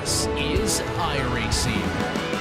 This is iRacing.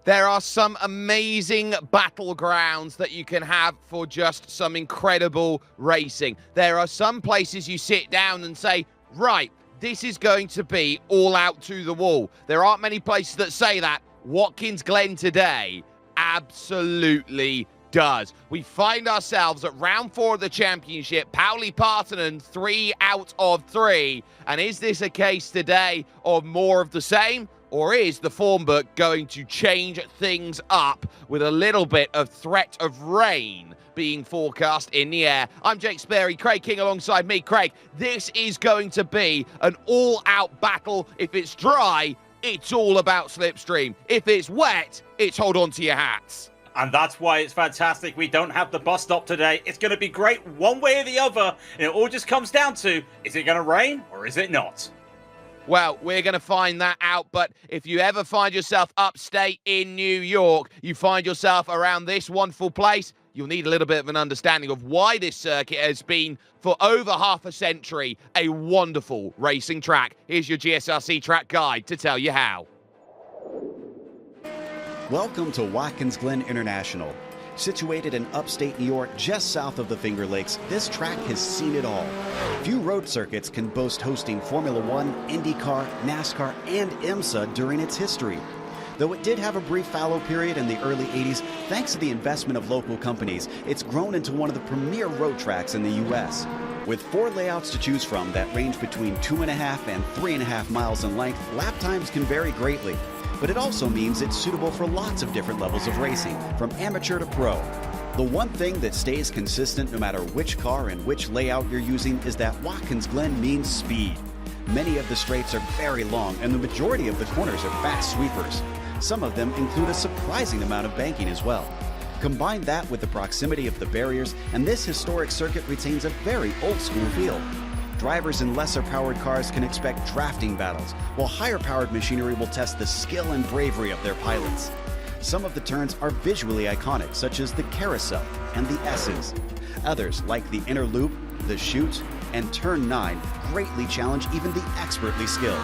There are some amazing battlegrounds that you can have for just some incredible racing. There are some places you sit down and say, right, this is going to be all out to the wall. There aren't many places that say that. Watkins Glen today absolutely does. We find ourselves at round 4 of the championship. Pauli Partanen 3 out of 3. And is this a case today of more of the same? Or is the form book going to change things up with a little bit of threat of rain being forecast in the air? I'm Jake Sperry, Craig King alongside me. Craig, this is going to be an all-out battle. If it's dry, it's all about slipstream. If it's wet, it's hold on to your hats. And that's why it's fantastic we don't have the bus stop today. It's going to be great one way or the other. And it all just comes down to, is it going to rain or is it not? Well, we're going to find that out, but if you ever find yourself upstate in New York, you find yourself around this wonderful place, you'll need a little bit of an understanding of why this circuit has been, for over half a century, a wonderful racing track. Here's your GSRC track guide to tell you how. Welcome to Watkins Glen International. Situated in upstate New York, just south of the Finger Lakes, this track has seen it all. Few road circuits can boast hosting Formula One, IndyCar, NASCAR, and IMSA during its history. Though it did have a brief fallow period in the early 80s, thanks to the investment of local companies, it's grown into one of the premier road tracks in the U.S. With 4 layouts to choose from that range between 2.5 and 3.5 miles in length, lap times can vary greatly. But it also means it's suitable for lots of different levels of racing, from amateur to pro. The one thing that stays consistent no matter which car and which layout you're using is that Watkins Glen means speed. Many of the straights are very long, and the majority of the corners are fast sweepers. Some of them include a surprising amount of banking as well. Combine that with the proximity of the barriers, and this historic circuit retains a very old-school feel. Drivers in lesser-powered cars can expect drafting battles, while higher-powered machinery will test the skill and bravery of their pilots. Some of the turns are visually iconic, such as the carousel and the S's. Others, like the inner loop, the chute, and turn 9, greatly challenge even the expertly skilled.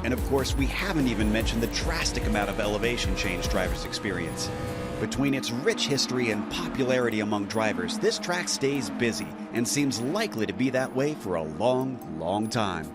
And of course, we haven't even mentioned the drastic amount of elevation change drivers experience. Between its rich history and popularity among drivers, this track stays busy and seems likely to be that way for a long, long time.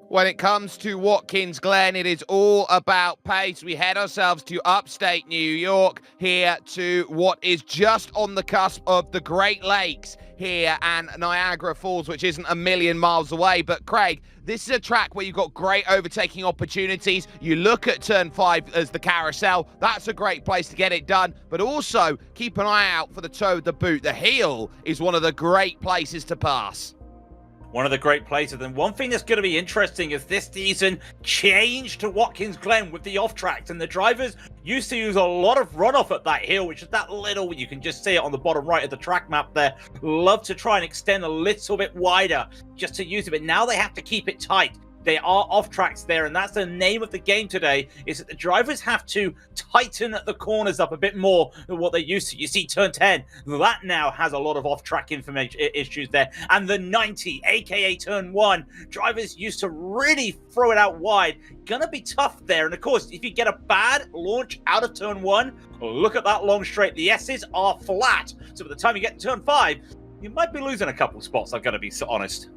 When it comes to Watkins Glen, it is all about pace. We head ourselves to upstate New York, here to what is just on the cusp of the Great Lakes here and Niagara Falls, which isn't a million miles away. But Craig, this is a track where you've got great overtaking opportunities. You look at turn 5 as the carousel. That's a great place to get it done. But also keep an eye out for the toe of the boot. The heel is one of the great places to pass. One of the great places. And one thing that's going to be interesting is this season changed to Watkins Glen with the off tracks, and the drivers used to use a lot of runoff at that hill, which is that little, you can just see it on the bottom right of the track map there. Love to try and extend a little bit wider just to use it, but now they have to keep it tight. They are off tracks there, and that's the name of the game today, is that the drivers have to tighten the corners up a bit more than what they used to. You see turn 10, that now has a lot of off-track information issues there. And the 90, aka turn 1, drivers used to really throw it out wide. Gonna be tough there. And of course, if you get a bad launch out of turn 1, look at that long straight. The S's are flat. So by the time you get to turn 5, you might be losing a couple spots, I've got to be honest.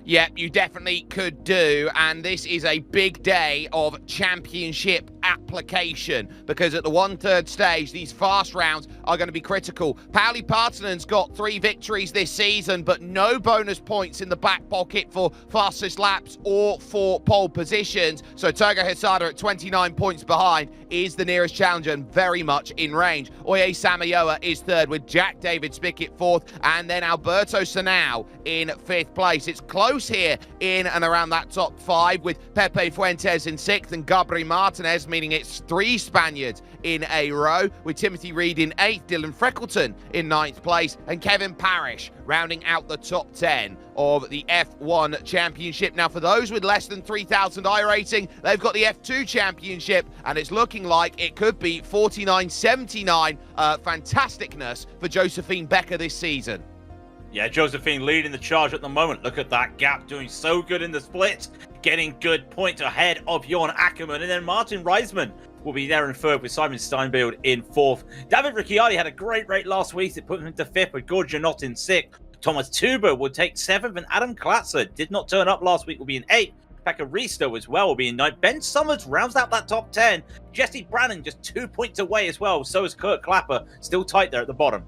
Yep, you definitely could do, and this is a big day of championship application because at the 1/3 stage, these fast rounds are going to be critical. Pauli Partanen's got 3 victories this season, but no bonus points in the back pocket for fastest laps or for pole positions. So Togo Hisada at 29 points behind is the nearest challenger and very much in range. Oye Samayoa is 3rd with Jack David Spickett 4th, and then Alberto Sanau in 5th place. It's close here in and around that top 5 with Pepe Fuentes in 6th and Gabri Martinez, meaning it's 3 Spaniards in a row, with Timothy Reed in 8th, Dylan Freckleton in 9th place, and Kevin Parrish rounding out the top 10 of the F1 Championship. Now, for those with less than 3,000 iRacing, they've got the F2 Championship, and it's looking like it could be 49.79 fantasticness for Josephine Becker this season. Yeah, Josephine leading the charge at the moment. Look at that gap, doing so good in the split, getting good points ahead of Jorn Ackermann, and then Martin Reisman will be there in 3rd with Simon Steinbield in 4th. David Ricciardi had a great rate last week. It put him into 5th with Gord Janot in 6th. Thomas Tuber will take 7th, and Adam Klatzer did not turn up last week, will be in 8th. Pekka Risto as well will be in 9th. Ben Summers rounds out that top 10. Jesse Brannon just 2 points away as well. So is Kurt Clapper, still tight there at the bottom.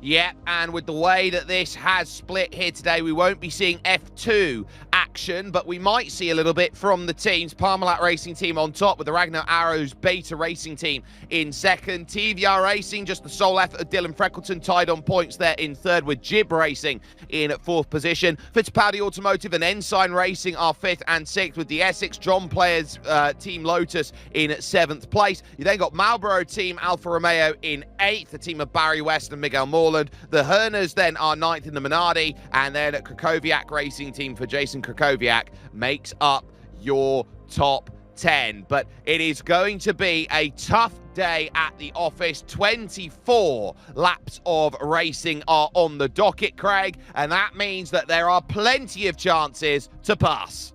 Yep, and with the way that this has split here today, we won't be seeing F2 action, but we might see a little bit from the teams. Parmalat Racing Team on top with the Ragnar Arrows Beta Racing Team in 2nd. TVR Racing, just the sole effort of Dylan Freckleton, tied on points there in 3rd with Jib Racing in 4th position. Fittipaldi Automotive and Ensign Racing are 5th and 6th with the Essex John Players Team Lotus in 7th place. You then got Marlboro Team Alfa Romeo in 8th, the team of Barry West and Miguel Morland. The Herners then are 9th in the Minardi, and then Krakowiak Racing Team for Jason Krakowiak makes up your top 10. But it is going to be a tough day at the office. 24 laps of racing are on the docket, Craig, and that means that there are plenty of chances to pass.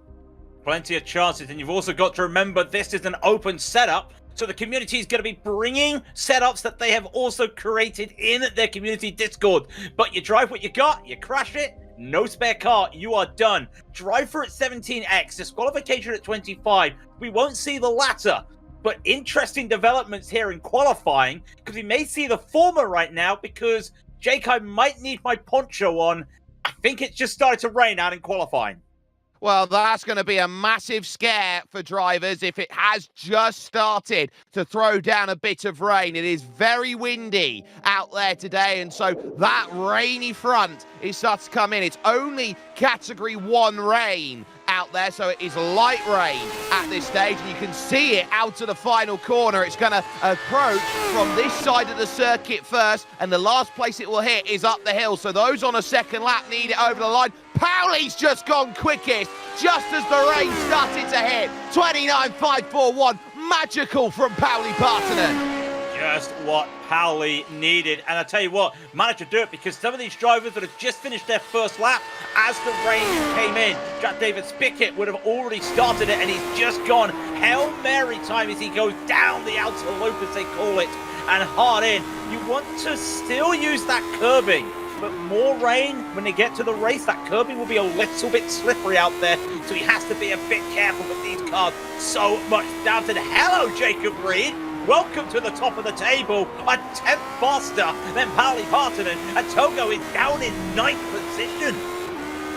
Plenty of chances, and you've also got to remember this is an open setup. So the community is going to be bringing setups that they have also created in their community Discord. But you drive what you got, you crash it, no spare car, you are done. Driver at 17x, disqualification at 25. We won't see the latter. But interesting developments here in qualifying, because we may see the former right now, because Jake, I might need my poncho on. I think it's just started to rain out in qualifying. Well, that's going to be a massive scare for drivers if it has just started to throw down a bit of rain. It is very windy out there today, and so that rainy front is starting to come in. It's only Category 1 rain out there, so it is light rain at this stage, and you can see it out to the final corner. It's going to approach from this side of the circuit first, and the last place it will hit is up the hill, so those on a second lap need it over the line. Pauli's just gone quickest, just as the rain started to hit. 29.541, magical from Pauli Partanen. Just what Pauli needed. And I tell you what, managed to do it because some of these drivers that have just finished their first lap as the rain came in, Jack David Spickett would have already started it, and he's just gone Hail Mary time as he goes down the outer loop, as they call it, and hard in. You want to still use that curbing, but more rain when they get to the race. That curbing will be a little bit slippery out there, so he has to be a bit careful with these cars. So much doubted. Hello, Jacob Reed. Welcome to the top of the table. A 10th faster than Pauli Partanen, and Togo is down in 9th position.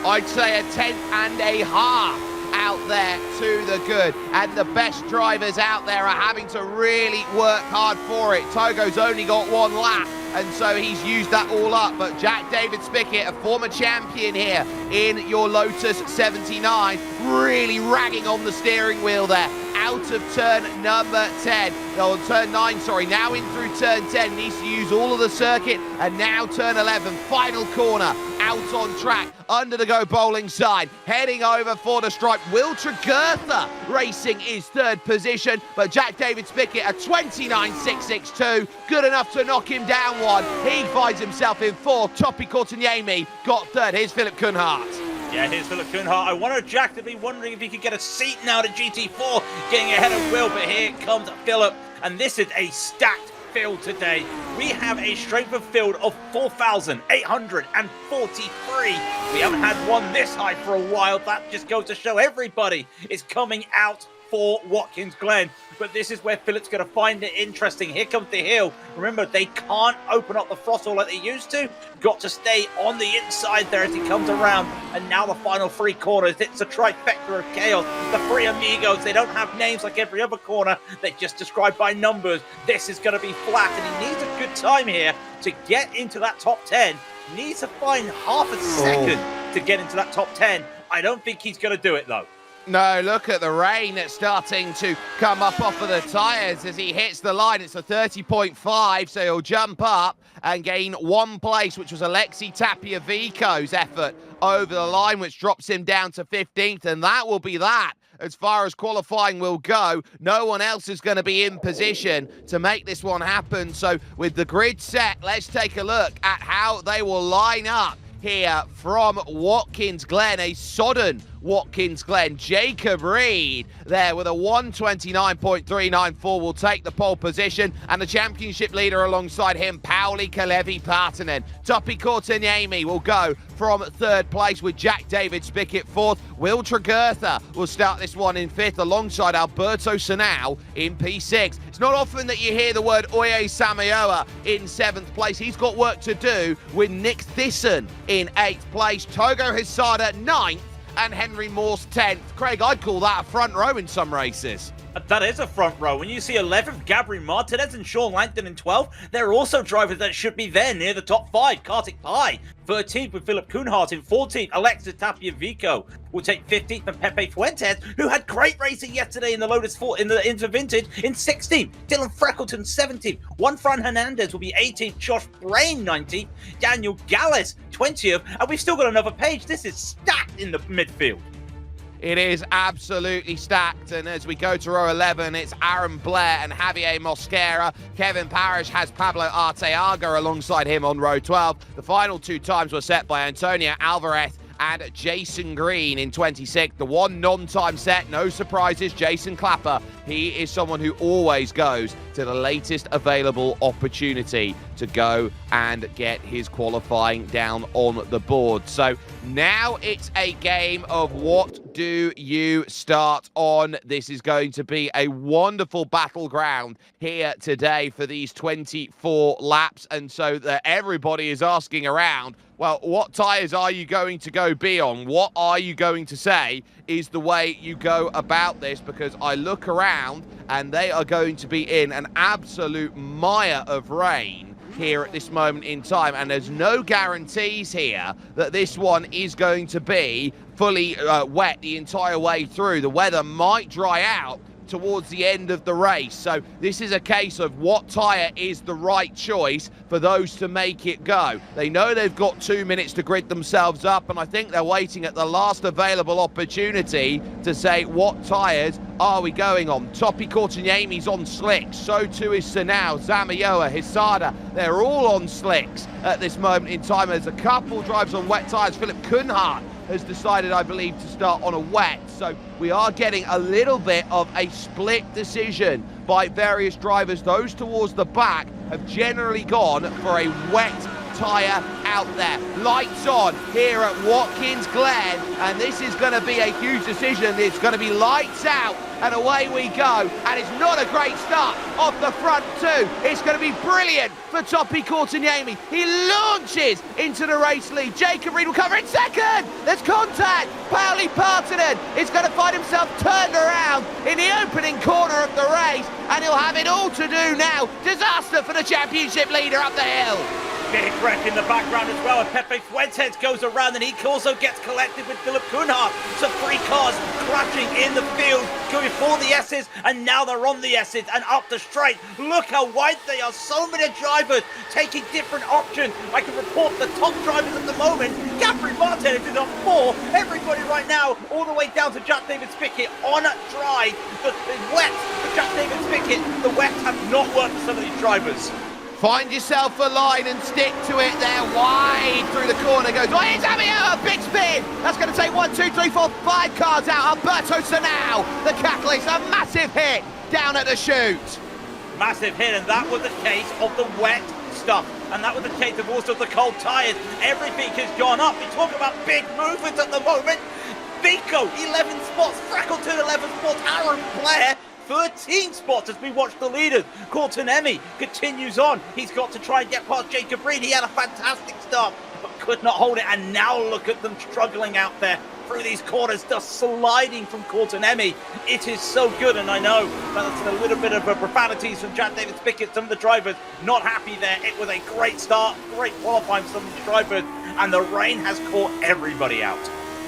I'd say a 10th and a half out there to the good, and the best drivers out there are having to really work hard for it. Togo's only got 1 lap, and so he's used that all up, but Jack David Spickett, a former champion here in your Lotus 79, really ragging on the steering wheel there, out of turn number 10, oh, turn 9, sorry, now in through turn 10, needs to use all of the circuit, and now turn 11, final corner, out on track, under the go bowling side, heading over for the stripe. Will Tregurtha Racing is 3rd position, but Jack David Spickett a 29.662, good enough to knock him down 1. He finds himself in 4th. Topi Korteniemi got 3rd. Here's Philip Kuhnhart. Yeah, here's Philip Kuhnhart. I wanted Jack to be wondering if he could get a seat now to GT4, getting ahead of Will, but here comes Philip, and this is a stacked field today. We have a strength of field of 4,843. We haven't had one this high for a while. That just goes to show everybody is coming out for Watkins Glen. But this is where Philip's going to find it interesting. Here comes the hill. Remember, they can't open up the throttle like they used to. Got to stay on the inside there as he comes around. And now the final three corners. It's a trifecta of chaos. The three amigos, they don't have names like every other corner. They're just described by numbers. This is going to be flat, and he needs a good time here to get into that top 10. Needs to find half a second to get into that top 10. I don't think he's going to do it, though. No, look at the rain that's starting to come up off of the tyres as he hits the line. It's a 30.5, so he'll jump up and gain one place, which was Alexei Tapiavico's effort over the line, which drops him down to 15th, and that will be that. As far as qualifying will go, no one else is going to be in position to make this one happen. So with the grid set, let's take a look at how they will line up here from Watkins Glen, a sodden Watkins Glen. Jacob Reed there with a 129.394 will take the pole position, and the championship leader alongside him, Pauli Kalevi-Partanen. Topi Korteniemi will go from third place with Jack David Spickett fourth. Will Tregurtha will start this one in fifth alongside Alberto Sanau in P6. It's not often that you hear the word Oye Samayoa in seventh place. He's got work to do with Nick Thyssen in eighth place. Togo Hisada ninth, and Henry Morse 10th. Craig, I'd call that a front row in some races. That is a front row. When you see 11th, Gabriel Martinez and Sean Langton in 12th, they're also drivers that should be there near the top 5. Kartik Pai, 13th with Philip Koonhart in 14th. Alexis Tapiavico will take 15th, and Pepe Fuentes, who had great racing yesterday in the Lotus 4 in the Intervintage, in 16th. Dylan Freckleton 17th. Juan Fran Hernandez will be 18th. Josh Brain 19th. Daniel Gallis 20th. And we've still got another page. This is stacked in the midfield. It is absolutely stacked, and as we go to row 11, it's Aaron Blair and Javier Mosquera. Kevin Parrish has Pablo Arteaga alongside him on row 12. The final two times were set by Antonio Alvarez and Jason Green in 26th. The one non-time set, no surprises, Jason Clapper. He is someone who always goes to the latest available opportunity to go and get his qualifying down on the board. So now it's a game of what do you start on. This is going to be a wonderful battleground here today for these 24 laps. And so that everybody is asking around, well, what tyres are you going to go be on? What are you going to say is the way you go about this? Because I look around and they are going to be in an absolute mire of rain here at this moment in time, and there's no guarantees here that this one is going to be fully wet the entire way through. The weather might dry out towards the end of the race, so this is a case of what tyre is the right choice for those to make it go. They know they've got 2 minutes to grid themselves up, and I think they're waiting at the last available opportunity to say what tyres are we going on. Topi Korteniemi's on slicks, so too is Sanau, Zamayoa, Hisada. They're all on slicks at this moment in time. There's a couple drives on wet tyres. Philip Koonhart has decided, I believe, to start on a wet. So we are getting a little bit of a split decision by various drivers. Those towards the back have generally gone for a wet tyre out there. Lights on here at Watkins Glen, and this is going to be a huge decision. It's going to be lights out, and away we go. And it's not a great start off the front two. It's going to be brilliant for Topi Korteniemi. He launches into the race lead. Jacob Reed will cover in second. There's contact. Pauli Partanen is going to find himself turned around in the opening corner of the race, and he'll have it all to do now. Disaster for the championship leader up the hill. Big wreck in the background as well, and Pepe Fuentes goes around, and he also gets collected with Philip Koonhart. So 3 cars crashing in the field, going for the S's, and now they're on the S's and up the straight. Look how wide they are. So many drivers taking different options. I can report the top drivers at the moment. Gabriel Martinez is on 4. Everybody right now, all the way down to Jack David Spickett on dry. The wet for Jack David Spickett. The wet have not worked for some of these drivers. Find yourself a line and stick to it there. Wide through the corner goes. Oh, it's Avio, a big spin. That's going to take 1, 2, 3, 4, 5 cars out. Alberto Sanau, the catalyst, a massive hit down at the chute. massive hit, and that was the case of the wet stuff. And that was the case of also the cold tires. Everything has gone up. We talk about big movements at the moment. Vico, 11 spots. Freckleton, 11 spots. Aaron Blair, 13 spots as we watch the leaders. Courtenay continues on. He's got to try and get past Jacob Reed. He had a fantastic start, but could not hold it. And now look at them struggling out there through these corners, just sliding from Courtenay. It is so good, and I know that's a little bit of a profanities from Jack David Spickett. Some of the drivers not happy there. It was a great start, great qualifying for some of the drivers, and the rain has caught everybody out.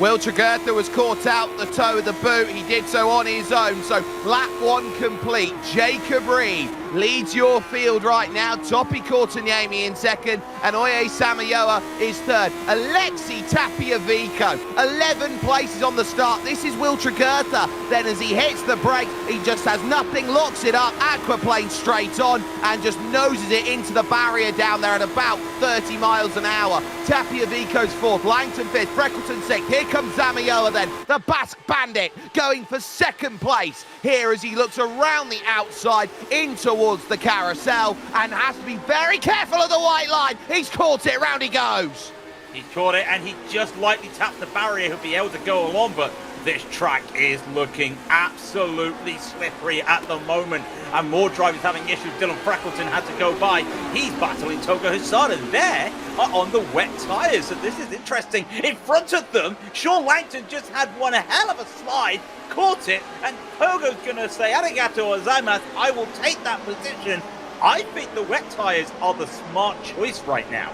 Will Tregurtha was caught out the toe of the boot. He did so on his own. So lap 1 complete. Jacob Reed leads your field right now. Topi Courtenay in second, and Oye Samayoa is third. Alexi Tapia Vico, 11 places on the start. This is Will Tregurtha. Then as he hits the brake, he just has nothing, locks it up, aquaplane straight on, and just noses it into the barrier down there at about 30 miles an hour. Tapia Vico's fourth, Langton fifth, Freckleton sixth. Here comes Samayoa then, the Basque Bandit, going for second place here as he looks around the outside in towards the carousel and has to be very careful of the white line. He's caught it, round he goes. He caught it and he just lightly tapped the barrier. He'll be able to go along, but this track is looking absolutely slippery at the moment, and more drivers having issues. Dylan Freckleton had to go by. He's battling Togo Hisada. There are on the wet tyres, so this is interesting. In front of them, Sean Langton just had one hell of a slide, caught it, and Togo's going to say, arigato gozaimasu, I will take that position. I think the wet tyres are the smart choice right now.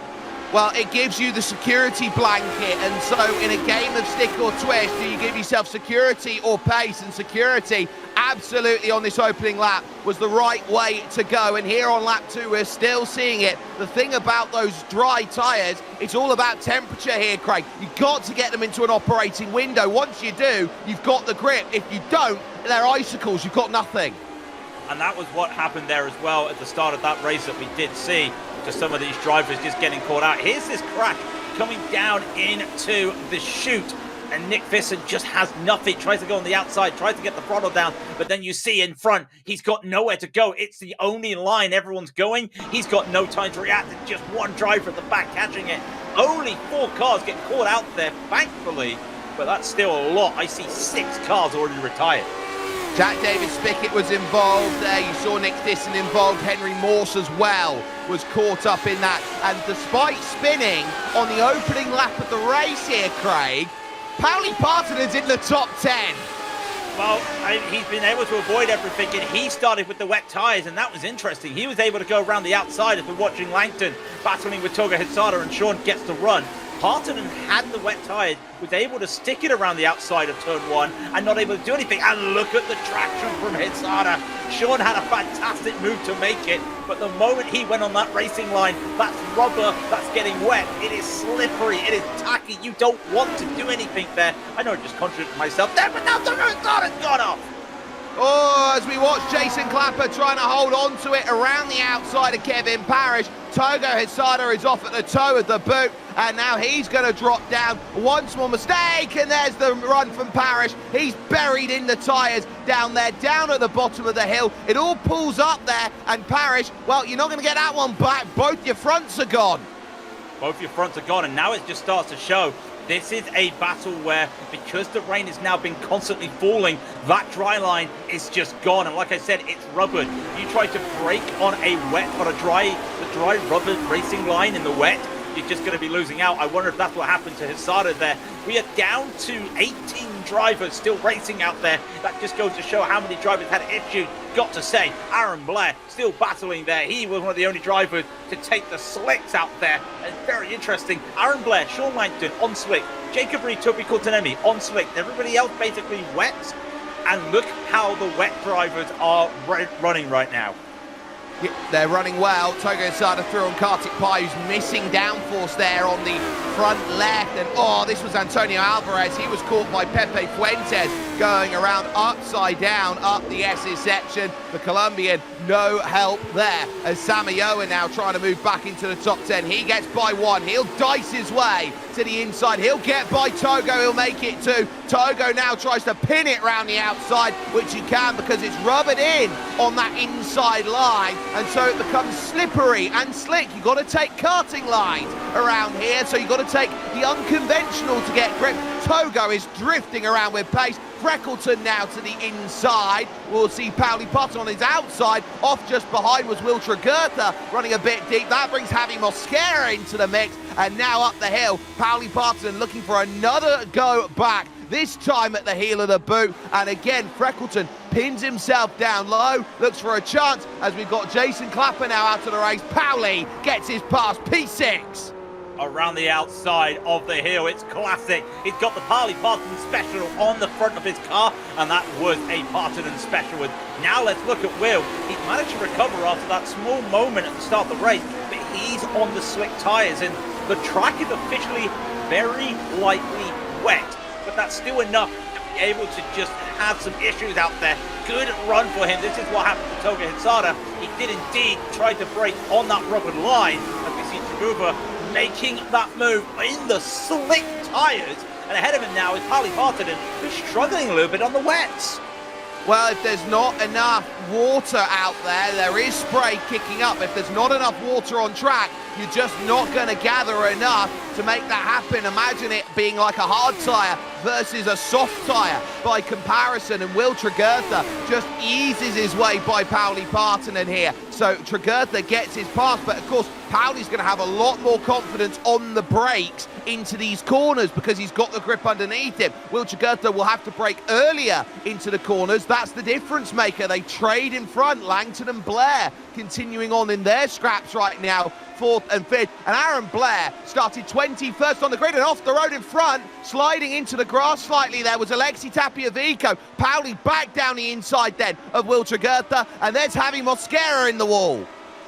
Well, it gives you the security blanket, and so in a game of stick or twist, do you give yourself security or pace? And security, absolutely on this opening lap, was the right way to go. And here on lap 2, we're still seeing it. The thing about those dry tyres, it's all about temperature here, Craig. You've got to get them into an operating window. Once you do, you've got the grip. If you don't, they're icicles. You've got nothing. And that was what happened there as well at the start of that race that we did see. To some of these drivers just getting caught out. Here's this crash coming down into the chute, and Nick Visson just has nothing. Tries to go on the outside, tries to get the throttle down, but then you see in front, he's got nowhere to go. It's the only line everyone's going. He's got no time to react. It's just one driver at the back catching it. Only 4 cars get caught out there, thankfully, but that's still a lot. I see 6 cars already retired. Jack David Spickett was involved there. You saw Nick Disson involved. Henry Morse as well was caught up in that. And despite spinning on the opening lap of the race here, Craig, Pauli Partonen's in the top 10. Well, he's been able to avoid everything, and he started with the wet tyres, and that was interesting. He was able to go around the outside as we're watching Langton battling with Togo Hisada, and Sean gets the run. Partonen had the wet tyres, was able to stick it around the outside of turn 1 and not able to do anything. And look at the traction from Hisada. Sean had a fantastic move to make it, but the moment he went on that racing line, that's rubber, that's getting wet. It is slippery, it is tacky. You don't want to do anything there. I know I just contradicted myself there, but now Hisada's gone off. Oh, as we watch Jason Clapper trying to hold on to it around the outside of Kevin Parrish. Togo Hisada is off at the toe of the boot, and now he's going to drop down. One small mistake, and there's the run from Parrish. He's buried in the tyres down there, down at the bottom of the hill. It all pulls up there, and Parrish, well, you're not going to get that one back. Both your fronts are gone. Both your fronts are gone, and now it just starts to show. This is a battle where, because the rain has now been constantly falling, that dry line is just gone. And like I said, it's rubbered. You try to brake on a dry rubber racing line in the wet, you're just going to be losing out. I wonder if that's what happened to Hisada there. We are down to 18 drivers still racing out there. That just goes to show how many drivers had issues. Got to say, Aaron Blair still battling there. He was one of the only drivers to take the slicks out there. And very interesting. Aaron Blair, Sean Langton on slick. Jacob Reed, Topi Courtenay on slick. Everybody else basically wet. And look how the wet drivers are running right now. Yeah, they're running well. Togo Hisada through on Kartik Pai, who's missing downforce there on the front left. And oh, this was Antonio Alvarez. He was caught by Pepe Fuentes going around upside down up the S's section. The Colombian, no help there. As Samayoa now trying to move back into the top 10. He gets by 1. He'll dice his way to the inside. He'll get by Togo, he'll make it too. Togo now tries to pin it round the outside, which he can because it's rubbered in on that inside line, and so it becomes slippery and slick. You've got to take karting lines around here, so you've got to take the unconventional to get grip. Togo is drifting around with pace. Freckleton now to the inside. We'll see Pauli Potter on his outside. Off just behind was Will Tregurtha running a bit deep. That brings Javi Mosquera into the mix. And now up the hill, Pauli Potter looking for another go back. This time at the heel of the boot. And again, Freckleton pins himself down low. Looks for a chance as we've got Jason Clapper now out of the race. Pauli gets his pass, P6. Around the outside of the hill, it's classic. He's got the Pauli Parton special on the front of his car, and that was a Parton special. And now let's look at Will. He managed to recover after that small moment at the start of the race, but he's on the slick tyres, and the track is officially very lightly wet, but that's still enough to be able to just have some issues out there. Good run for him. This is what happened to Toga Hitsada. He did indeed try to break on that rubber line, as we see Truba making that move in the slick tyres. And ahead of him now is Pauli Parton, who's struggling a little bit on the wets. Well, if there's not enough water out there, there is spray kicking up. If there's not enough water on track, you're just not going to gather enough to make that happen. Imagine it being like a hard tyre versus a soft tyre by comparison, and Will Tregurtha just eases his way by Pauli Partonen here. So Tregurtha gets his pass, but of course Pauli's going to have a lot more confidence on the brakes into these corners because he's got the grip underneath him. Will Tregurtha will have to brake earlier into the corners. That's the difference maker. They trade in front, Langton and Blair continuing on in their scraps right now, 4th and 5th, and Aaron Blair started 21st on the grid and off the road in front, sliding into the grass slightly. There was Alexi Tapiavico. Pauli back down the inside then of Will Tregurtha, and there's Javi Mosquera in the wall.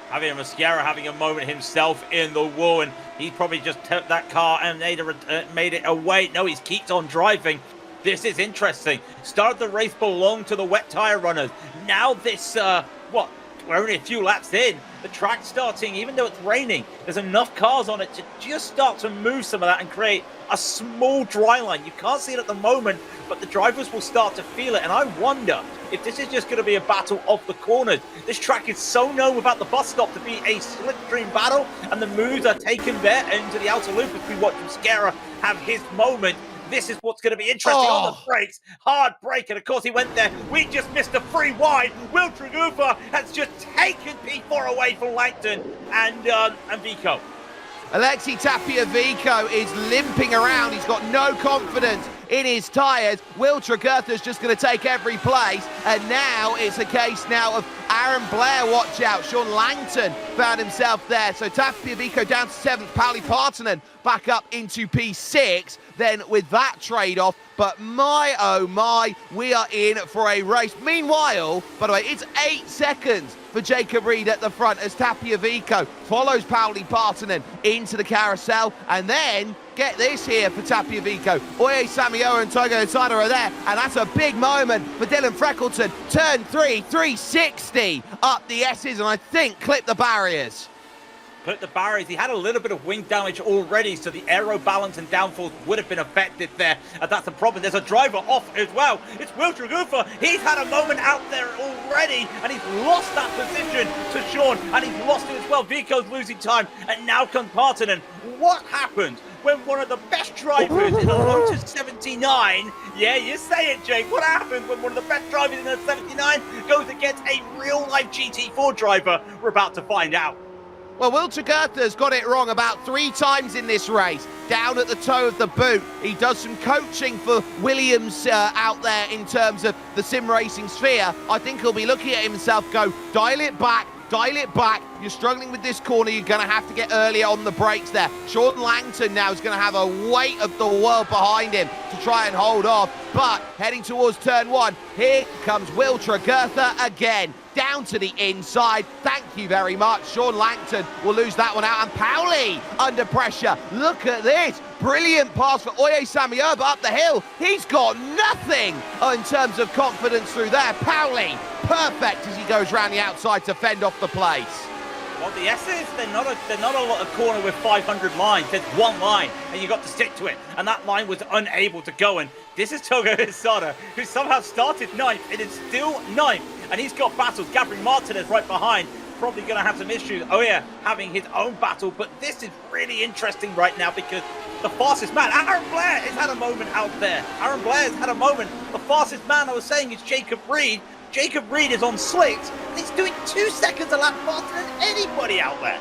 Javi Mosquera having a moment himself in the wall, and he probably just took that car and made it away. No, he keeps on driving. This is interesting. Start the race belonged to the wet tyre runners. Now this, we're only a few laps in. The track starting, even though it's raining, there's enough cars on it to just start to move some of that and create a small dry line. You can't see it at the moment, but the drivers will start to feel it. And I wonder if this is just going to be a battle of the corners. This track is so known without the bus stop to be a slipstream battle, and the moves are taken there into the outer loop if we watch Mosquera have his moment. This is what's going to be interesting on the brakes. Hard brake, and of course he went there. We just missed a free wide. Will Tregufa has just taken P4 away from Langton and Vico. Alexi Tapiavico is limping around. He's got no confidence in his tyres. Will Tregurtha's just going to take every place. And now it's a case now of Aaron Blair, watch out. Sean Langton found himself there. So Tapiavico down to 7th. Pauli Partonen back up into P6. Then with that trade-off, but my, oh my, we are in for a race. Meanwhile, by the way, it's 8 seconds for Jacob Reed at the front as Tapiavico follows Pauli Partonen into the carousel, and then get this here for Tapiavico. Oye Samio and Togo Hitsada are there, and that's a big moment for Dylan Freckleton. Turn 3, 360 up the S's, and I think clip the barriers. Put the barriers. He had a little bit of wing damage already, so the aero balance and downforce would have been affected there. And that's the problem. There's a driver off as well. It's Will Tregufa. He's had a moment out there already, and he's lost that position to Sean, and he's lost it as well. Vico's losing time, and now comes Partonen. What happened when one of the best drivers in a Lotus 79, yeah, you say it, Jake, what happened when one of the best drivers in a 79 goes against a real-life GT4 driver? We're about to find out. Well, Will Tregurtha's got it wrong about 3 times in this race. Down at the toe of the boot. He does some coaching for Williams out there in terms of the sim racing sphere. I think he'll be looking at himself, go, dial it back. Dial it back. You're struggling with this corner. You're going to have to get earlier on the brakes there. Sean Langton now is going to have a weight of the world behind him to try and hold off. But heading towards turn 1, here comes Will Tregurtha again. Down to the inside. Thank you very much. Sean Langton will lose that one out. And Pauli under pressure. Look at this. Brilliant pass for Oye Samioba up the hill. He's got nothing in terms of confidence through there. Pauli, perfect as he goes round the outside to fend off the place. Well, the S's, they're not a corner with 500 lines. There's one line, and you got to stick to it. And that line was unable to go. And this is Togo Hisada, who somehow started ninth. It is still ninth, and he's got battles. Gabriel Martinez right behind. Probably going to have some issues. Oh yeah, having his own battle. But this is really interesting right now because the fastest man, Aaron Blair, has had a moment out there. Aaron Blair has had a moment. The fastest man I was saying is Jacob Reed. Jacob Reed is on slicks, and he's doing 2 seconds a lap faster than anybody out there.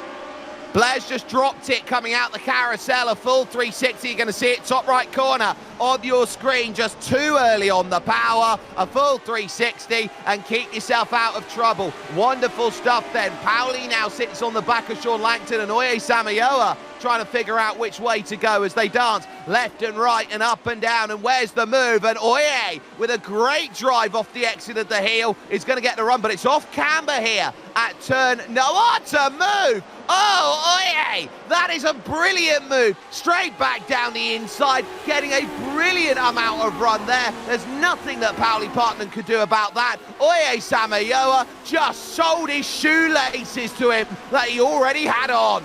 Blair's just dropped it coming out the carousel, a full 360. You're going to see it top right corner of your screen, just too early on the power. A full 360 and keep yourself out of trouble. Wonderful stuff then. Pauli now sits on the back of Sean Langton and Oye Samayoa trying to figure out which way to go as they dance left and right and up and down. And where's the move? And Oye, with a great drive off the exit of the heel, is going to get the run, but it's off camber here at turn. No, what a move! Oh, Oye, that is a brilliant move. Straight back down the inside, getting a brilliant amount of run there. There's nothing that Pauli Partnan could do about that. Oye Samayoa just sold his shoelaces to him that he already had on.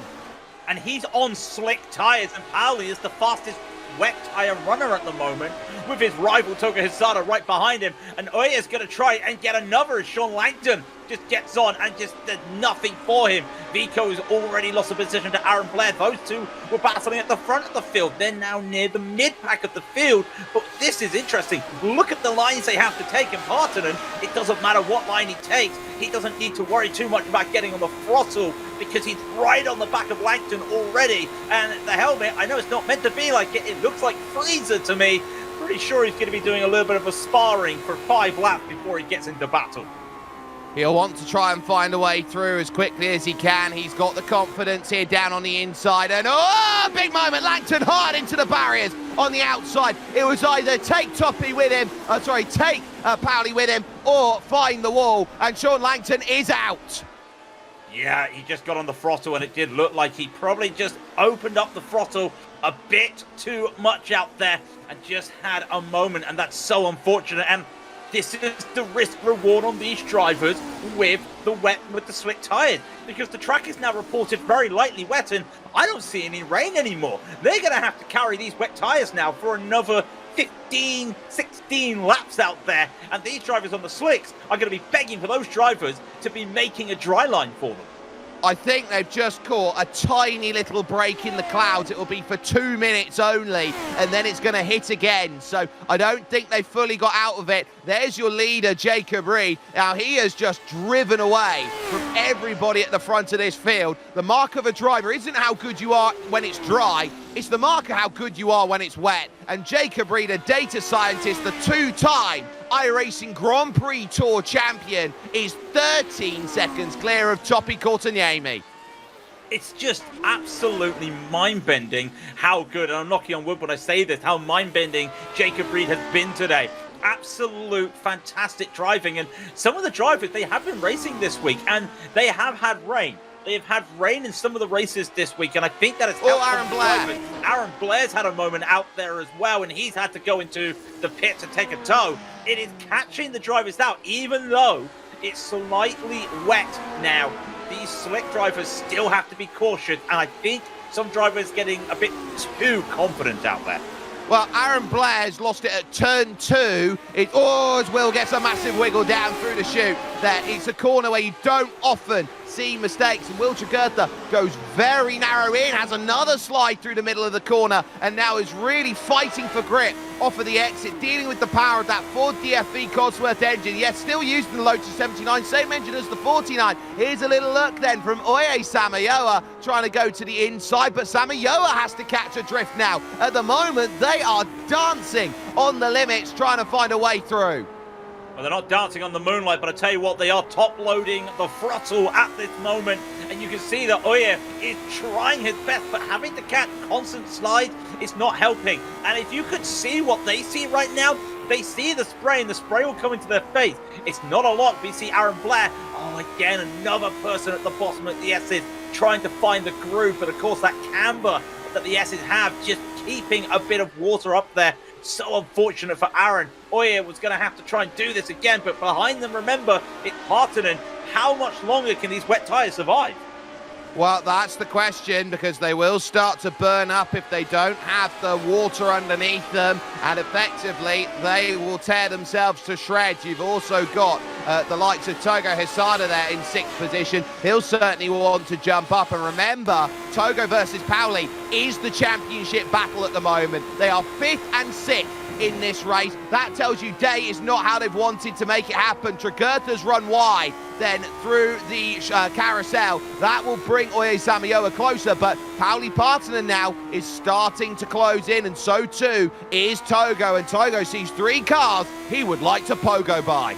And he's on slick tyres, and Pauli is the fastest wet tyre runner at the moment, with his rival Togo Hisada right behind him. And Oye is going to try and get another as Sean Langton just gets on and just there's nothing for him. Vico has already lost the position to Aaron Blair. Those two were battling at the front of the field. They're now near the mid-pack of the field. But this is interesting. Look at the lines they have to take in Partonen. It doesn't matter what line he takes. He doesn't need to worry too much about getting on the throttle because he's right on the back of Langton already. And the helmet, I know it's not meant to be like it. It looks like Freezer to me. Pretty sure he's going to be doing a little bit of a sparring for 5 laps before he gets into battle. He'll want to try and find a way through as quickly as he can. He's got the confidence here down on the inside. And oh, big moment. Langton hard into the barriers on the outside. It was either take Toppy with him, take Pauli with him, or find the wall. And Sean Langton is out. Yeah, he just got on the throttle, and it did look like he probably just opened up the throttle a bit too much out there and just had a moment, and that's so unfortunate. And this is the risk reward on these drivers with the slick tyres, because the track is now reported very lightly wet, and I don't see any rain anymore. They're going to have to carry these wet tyres now for another 15, 16 laps out there, and these drivers on the slicks are going to be begging for those drivers to be making a dry line for them. I think they've just caught a tiny little break in the clouds. It will be for 2 minutes only, and then it's going to hit again. So I don't think they fully got out of it. There's your leader, Jacob Reed. Now, he has just driven away from everybody at the front of this field. The mark of a driver isn't how good you are when it's dry. It's the mark of how good you are when it's wet. And Jacob Reed, a data scientist, the 2-time iRacing Grand Prix Tour champion, is 13 seconds clear of Topi Courtaniemi. It's just absolutely mind-bending how good, and I'm knocking on wood when I say this, how mind-bending Jacob Reed has been today. Absolute fantastic driving, and some of the drivers, they have been racing this week, and they have had rain. They have had rain in some of the races this week, and I think that it's Aaron Blair. Aaron Blair's had a moment out there as well, and he's had to go into the pit to take a tow. It is catching the drivers out, even though it's slightly wet now. These slick drivers still have to be cautious, and I think some drivers getting a bit too confident out there. Well, Aaron Blair's lost it at turn 2. It as Will gets a massive wiggle down through the chute. There, it's a corner where you don't often see mistakes, and Will Jagurtha goes very narrow in, has another slide through the middle of the corner, and now is really fighting for grip off of the exit, dealing with the power of that Ford DFV Cosworth engine. Yes, still using the Lotus 79, same engine as the 49. Here's a little look then from Oye Samayoa, trying to go to the inside, but Samayoa has to catch a drift now. At the moment, they are dancing on the limits, trying to find a way through. Well, they're not dancing on the moonlight, but I tell you what, they are top-loading the throttle at this moment. And you can see that Oye is trying his best, but having to catch constant slides is not helping. And if you could see what they see right now, they see the spray, and the spray will come into their face. It's not a lot. We see Aaron Blair. Oh, again, another person at the bottom of the S's trying to find the groove. But, of course, that camber that the S's have just keeping a bit of water up there. So unfortunate for Aaron. Oye was going to have to try and do this again, but behind them, remember, it's Partonen. How much longer can these wet tyres survive? Well, that's the question, because they will start to burn up if they don't have the water underneath them, and effectively they will tear themselves to shreds. You've also got the likes of Togo Hisada there in 6th position. He'll certainly want to jump up, and remember, Togo versus Pauli is the championship battle at the moment. They are 5th and 6th in this race. That tells you day is not how they've wanted to make it happen. Tregurtha's run wide then through the carousel. That will bring Oye Samayoa closer, but Pauli Partanen now is starting to close in, and so too is Togo, and Togo sees 3 cars he would like to pogo by.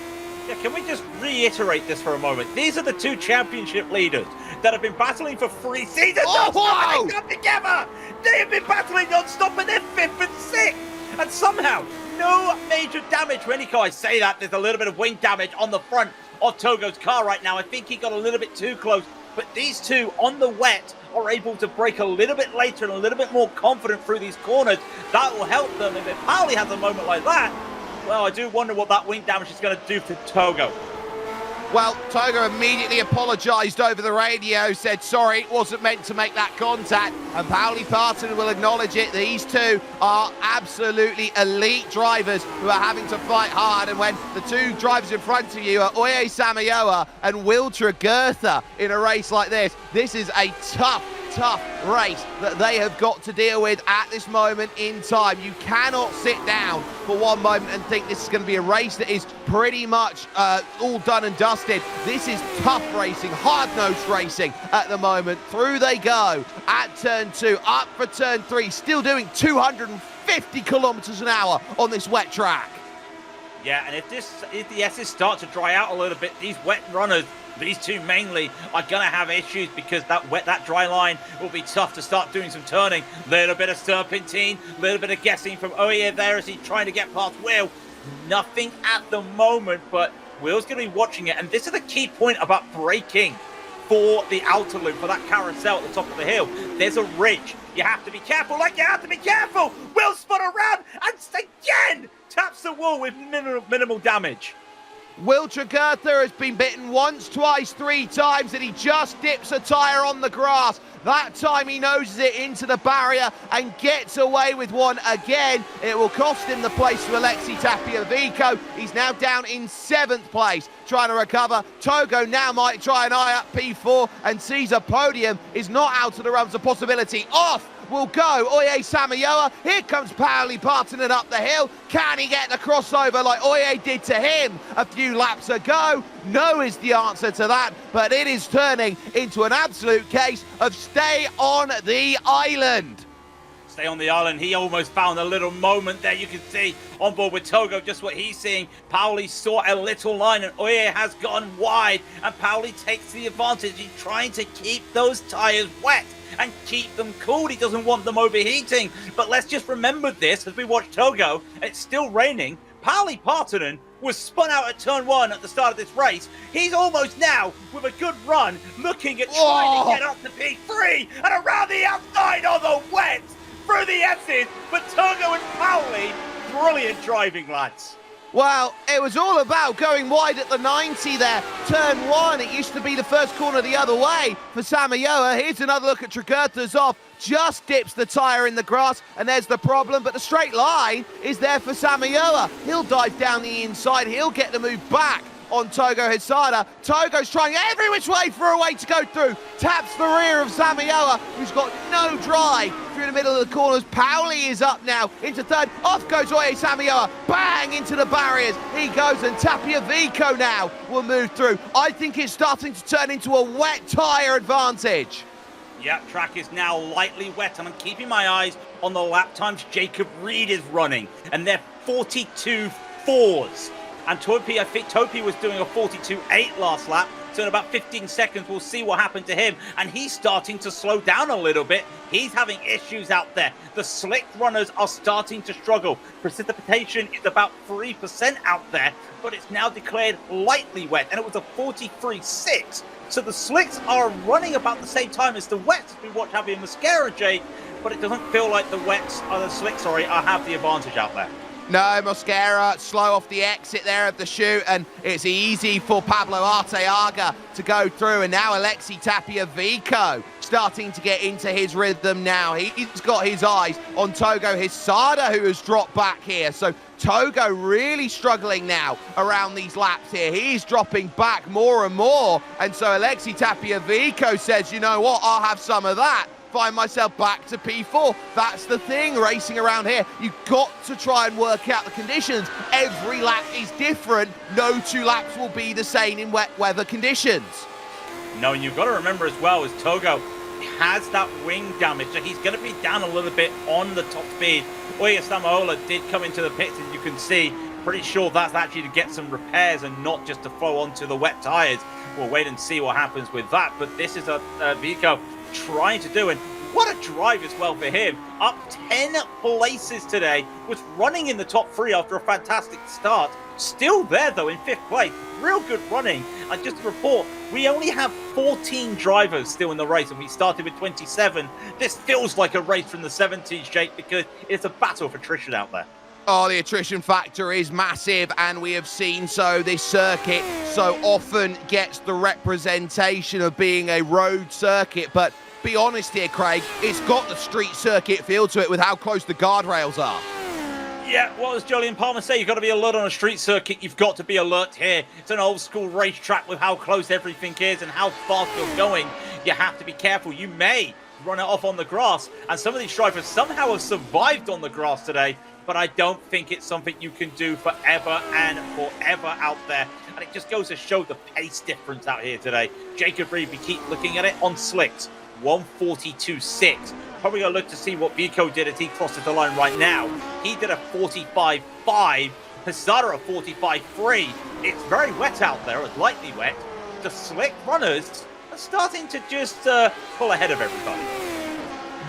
Yeah, can we just reiterate this for a moment? These are the 2 championship leaders that have been battling for 3 seasons non-stop, and they come together. They have been battling non-stop, and they're 5th and 6th. And somehow, no major damage for any car. I say that, there's a little bit of wing damage on the front of Togo's car right now. I think he got a little bit too close. But these 2 on the wet are able to brake a little bit later and a little bit more confident through these corners. That will help them. And if Pauli has a moment like that, well, I do wonder what that wing damage is going to do to Togo. Well, Togo immediately apologised over the radio, said sorry, it wasn't meant to make that contact, and Pauli Partanen will acknowledge it. These 2 are absolutely elite drivers who are having to fight hard, and when the 2 drivers in front of you are Oye Samayoa and Will Tregurtha in a race like this is a tough race that they have got to deal with at this moment in time. You cannot sit down for one moment and think this is going to be a race that is pretty much all done and dusted. This is tough racing, hard-nosed racing at the moment. Through they go at turn 2, up for turn 3, still doing 250 kilometers an hour on this wet track. Yeah, and if the S's start to dry out a little bit, these wet runners, these 2 mainly, are going to have issues, because that dry line will be tough to start doing some turning. Little bit of serpentine, little bit of guessing from Oye there as he's trying to get past Will. Nothing at the moment, but Will's going to be watching it. And this is the key point about braking for the outer loop, for that carousel at the top of the hill. There's a ridge. You have to be careful, you have to be careful. Will spun around and again taps the wall with minimal damage. Will Tregurtha has been bitten once, twice, 3 times, and he just dips a tyre on the grass. That time he noses it into the barrier and gets away with one again. It will cost him the place to Alexei Tapiavico. He's now down in 7th place, trying to recover. Togo now might try an eye up P4 and sees a podium. Is not out of the realms of possibility. Off will go Oye Samayoa. Here comes Pauli Partanen up the hill. Can he get the crossover like Oye did to him a few laps ago? No is the answer to that, but it is turning into an absolute case of stay on the island. Stay on the island. He almost found a little moment there. You can see on board with Togo just what he's seeing. Pauli saw a little line and Oye has gone wide, and Pauli takes the advantage. He's trying to keep those tyres wet and keep them cool. He doesn't want them overheating. But let's just remember this as we watch Togo. It's still raining. Pauli Partanen was spun out at turn 1 at the start of this race. He's almost now, with a good run, looking at trying to get up to P3 and around the outside on the wet through the S's. But Togo and Pauli, brilliant driving, lads. Well, it was all about going wide at the 90 there. Turn 1, it used to be the first corner the other way for Samayoa. Here's another look at Tregurtha's off. Just dips the tyre in the grass, and there's the problem. But the straight line is there for Samayoa. He'll dive down the inside. He'll get the move back on Togo Hisada. Togo's trying every which way for a way to go through. Taps the rear of Samayoa, who's got no drive through the middle of the corners. Pauli is up now into 3rd. Off goes Oye Samayoa. Bang into the barriers. He goes, and Tapiavico now will move through. I think it's starting to turn into a wet tyre advantage. Yep, track is now lightly wet, and I'm keeping my eyes on the lap times Jacob Reed is running, and they're 42.4s. And Topi, I think Topi was doing a 42.8 last lap, so in about 15 seconds we'll see what happened to him, and he's starting to slow down a little bit. He's having issues out there. The slick runners are starting to struggle. Precipitation is about 3% out there, but it's now declared lightly wet, and it was a 43.6. So the slicks are running about the same time as the wets. We watch Javier Mosquera, Jake, but it doesn't feel like the slicks have the advantage out there. No, Mosquera slow off the exit there of the chute, and it's easy for Pablo Arteaga to go through. And now Alexi Tapia Vico starting to get into his rhythm now. He's got his eyes on Togo Hisada, who has dropped back here. So Togo really struggling now around these laps here. He's dropping back more and more. And so Alexi Tapia Vico says, you know what, I'll have some of that. Find myself back to P4. That's the thing, racing around here. You've got to try and work out the conditions. Every lap is different. No 2 laps will be the same in wet weather conditions. No, and you've got to remember as well, as Togo has that wing damage, so he's going to be down a little bit on the top speed. Oya Samaola did come into the pits, and you can see, pretty sure that's actually to get some repairs and not just to flow onto the wet tyres. We'll wait and see what happens with that, but this is a Vico trying to do, and what a drive as well for him. Up 10 places today, was running in the top 3 after a fantastic start. Still there though in 5th place, real good running. And just to report, we only have 14 drivers still in the race, and we started with 27. This feels like a race from the 70s, Jake, because it's a battle for attrition out there. Oh, the attrition factor is massive, and we have seen so this circuit so often gets the representation of being a road circuit. But be honest here, Craig, it's got the street circuit feel to it with how close the guardrails are. Yeah, what does Jolyon Palmer say? You've got to be alert on a street circuit. You've got to be alert here. It's an old school racetrack with how close everything is and how fast you're going. You have to be careful. You may run it off on the grass, and some of these drivers somehow have survived on the grass today, but I don't think it's something you can do forever and forever out there. And it just goes to show the pace difference out here today. Jacob Reed, we keep looking at it on slicks, 142.6. Probably going to look to see what Vico did as he crosses the line right now. He did a 45.5, Hisada a 45.3. It's very wet out there, it's lightly wet. The slick runners are starting to just pull ahead of everybody.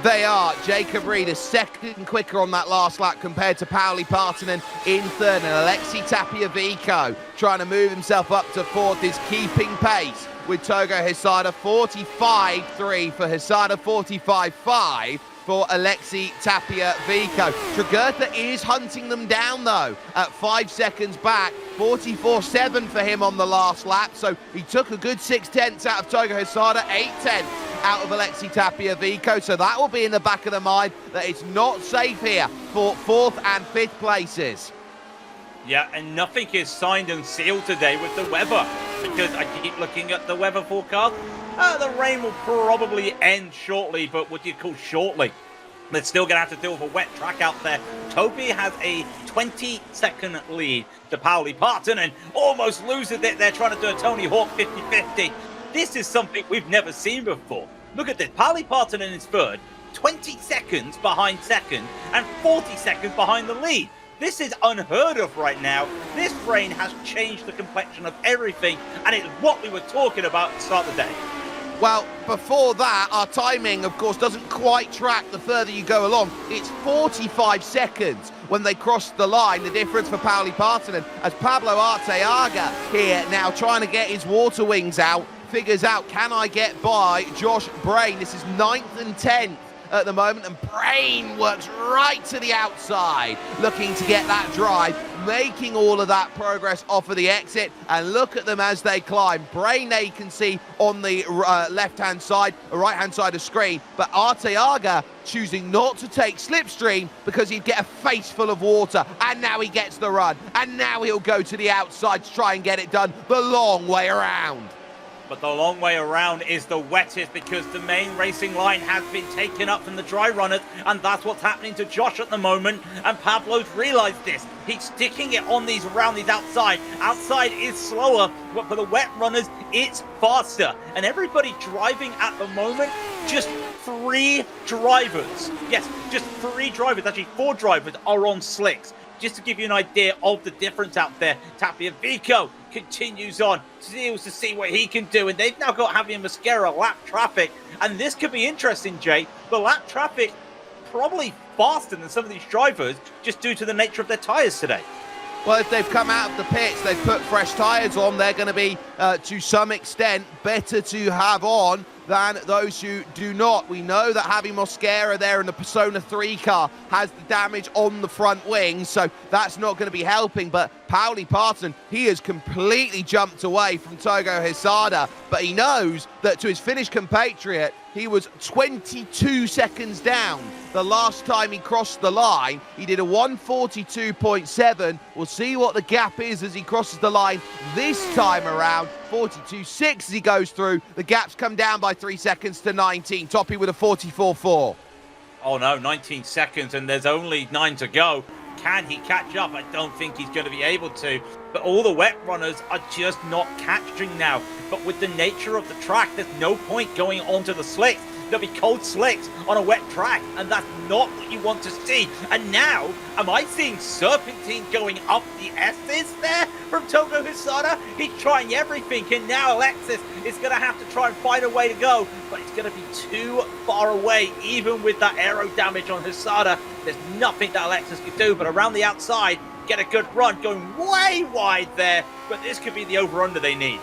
They are. Jacob Reed is second quicker on that last lap compared to Pauli Partanen in 3rd, and Alexi Tapia Vico trying to move himself up to 4th is keeping pace with Togo Hisada. 45.3 for Hisada, 45.5 for Alexi Tapia Vico. Tregurtha is hunting them down though at 5 seconds back. 44.7 for him on the last lap, so he took a good 6/10 out of Togo Hisada, 8/10 out of Alexi Tapia Vico, so that will be in the back of the mind that it's not safe here for 4th and 5th places. Yeah, and nothing is signed and sealed today with the weather, because I keep looking at the weather forecast. The rain will probably end shortly, but what do you call shortly? They're still going to have to deal with a wet track out there. Toby has a 20-second lead to Pauli Partanen, almost loses it. They're trying to do a Tony Hawk 50-50. This is something we've never seen before. Look at this. Pauli Partanen is 3rd, 20 seconds behind 2nd, and 40 seconds behind the lead. This is unheard of right now. This rain has changed the complexion of everything, and it's what we were talking about at the start of the day. Well, before that, our timing, of course, doesn't quite track the further you go along. It's 45 seconds when they cross the line, the difference for Pauli Partanen, as Pablo Arteaga here now trying to get his water wings out, figures out, can I get by Josh Brain? This is 9th and 10th at the moment, and Brain works right to the outside, looking to get that drive, making all of that progress off of the exit, and look at them as they climb. Brain there you can see on the left-hand side, the right-hand side of screen, but Arteaga choosing not to take slipstream because he'd get a face full of water, and now he gets the run, and now he'll go to the outside to try and get it done the long way around. But the long way around is the wettest, because the main racing line has been taken up from the dry runners, and that's what's happening to Josh at the moment. And Pablo's realised this. He's sticking it on these around these outside. Outside is slower, but for the wet runners, it's faster. And everybody driving at the moment, just 3 drivers. Yes, just 3 drivers. Actually, 4 drivers are on slicks. Just to give you an idea of the difference out there, Tapia Vico continues on, deals to see what he can do, and they've now got Javier Mosquera lap traffic, and this could be interesting, Jay. The lap traffic probably faster than some of these drivers, just due to the nature of their tyres today. Well, if they've come out of the pits, they've put fresh tyres on, they're going to be, to some extent, better to have on than those who do not. We know that having Mosquera there in the Persona 3 car has the damage on the front wing, so that's not going to be helping. But Pauli Parton, he has completely jumped away from Togo Hesada, but he knows that to his Finnish compatriot, he was 22 seconds down the last time he crossed the line. He did a 1:42.7. We'll see what the gap is as he crosses the line this time around. 42.6 as he goes through. The gap's come down by 3 seconds to 19. Toppy with a 44.4. Oh no, 19 seconds and there's only 9 to go. Can he catch up? I don't think he's going to be able to. But all the wet runners are just not catching now. But with the nature of the track, there's no point going onto the slicks. There'll be cold slicks on a wet track, and that's not what you want to see. And now, am I seeing Serpentine going up the S's there from Togo Hesada? He's trying everything, and now Alexis is going to have to try and find a way to go, but it's going to be too far away, even with that aero damage on Hesada. There's nothing that Alexis can do, but around the outside, get a good run, going way wide there, but this could be the over-under they need.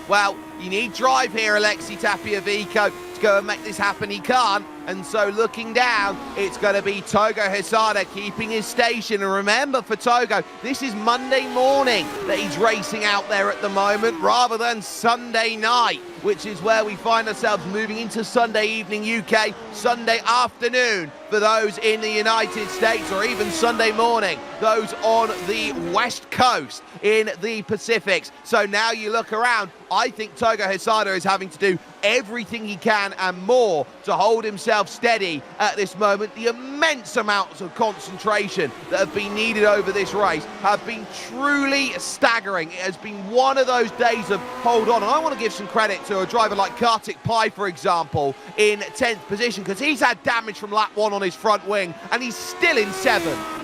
Well, you need drive here, Alexi Tapiavico, to go and make this happen. He can't. And so looking down, it's going to be Togo Hesada keeping his station. And remember, for Togo, this is Monday morning that he's racing out there at the moment, rather than Sunday night, which is where we find ourselves moving into Sunday evening UK, Sunday afternoon for those in the United States, or even Sunday morning, those on the West Coast in the Pacifics. So now you look around, I think Togo Hesada is having to do everything he can and more to hold himself steady at this moment. The immense amounts of concentration that have been needed over this race have been truly staggering. It has been one of those days of hold on. And I want to give some credit to a driver like Kartik Pai, for example, in 10th position, because he's had damage from lap 1 on his front wing and he's still in 7th.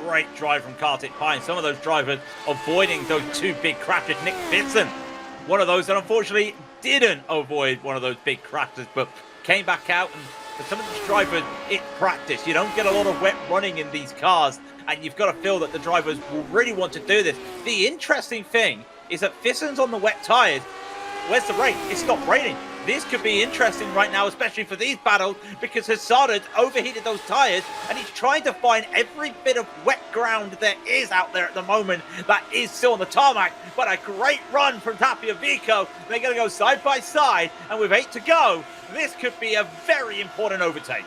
Great drive from Kartik Pai. Some of those drivers avoiding those 2 big crashes. Nick Peterson, one of those that unfortunately didn't avoid one of those big crashes, but came back out. And for some of these drivers, it's practice. You don't get a lot of wet running in these cars, and you've got to feel that the drivers will really want to do this. The interesting thing is that Peterson's on the wet tyres. Where's the rain? It stopped raining. This could be interesting right now, especially for these battles, because Hesada's overheated those tyres, and he's trying to find every bit of wet ground there is out there at the moment that is still on the tarmac. But a great run from Tapiavico. They're going to go side by side, and with 8 to go, this could be a very important overtake.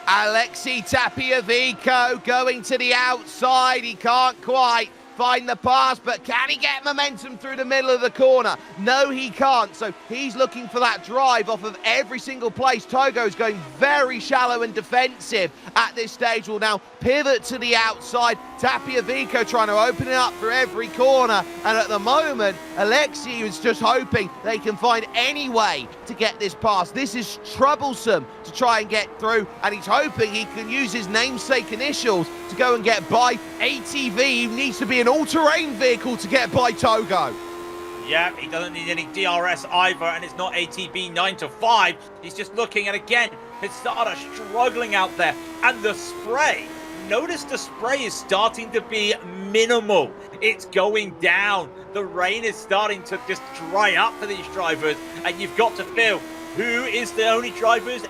Alexi Tapiavico going to the outside. He can't quite find the pass, but can he get momentum through the middle of the corner? No, he can't. So he's looking for that drive off of every single place. Togo's going very shallow and defensive at this stage. Will now pivot to the outside. Tapiavico trying to open it up for every corner, and at the moment Alexi is just hoping they can find any way to get this past. This is troublesome to try and get through, and he's hoping he can use his namesake initials to go and get by ATV. He needs to be an all-terrain vehicle to get by Togo. Yeah, he doesn't need any DRS either, and it's not ATB 9 to 5. He's just looking, and again, Hesada struggling out there. And the spray, notice the spray is starting to be minimal. It's going down. The rain is starting to just dry up for these drivers, and you've got to feel who is the only drivers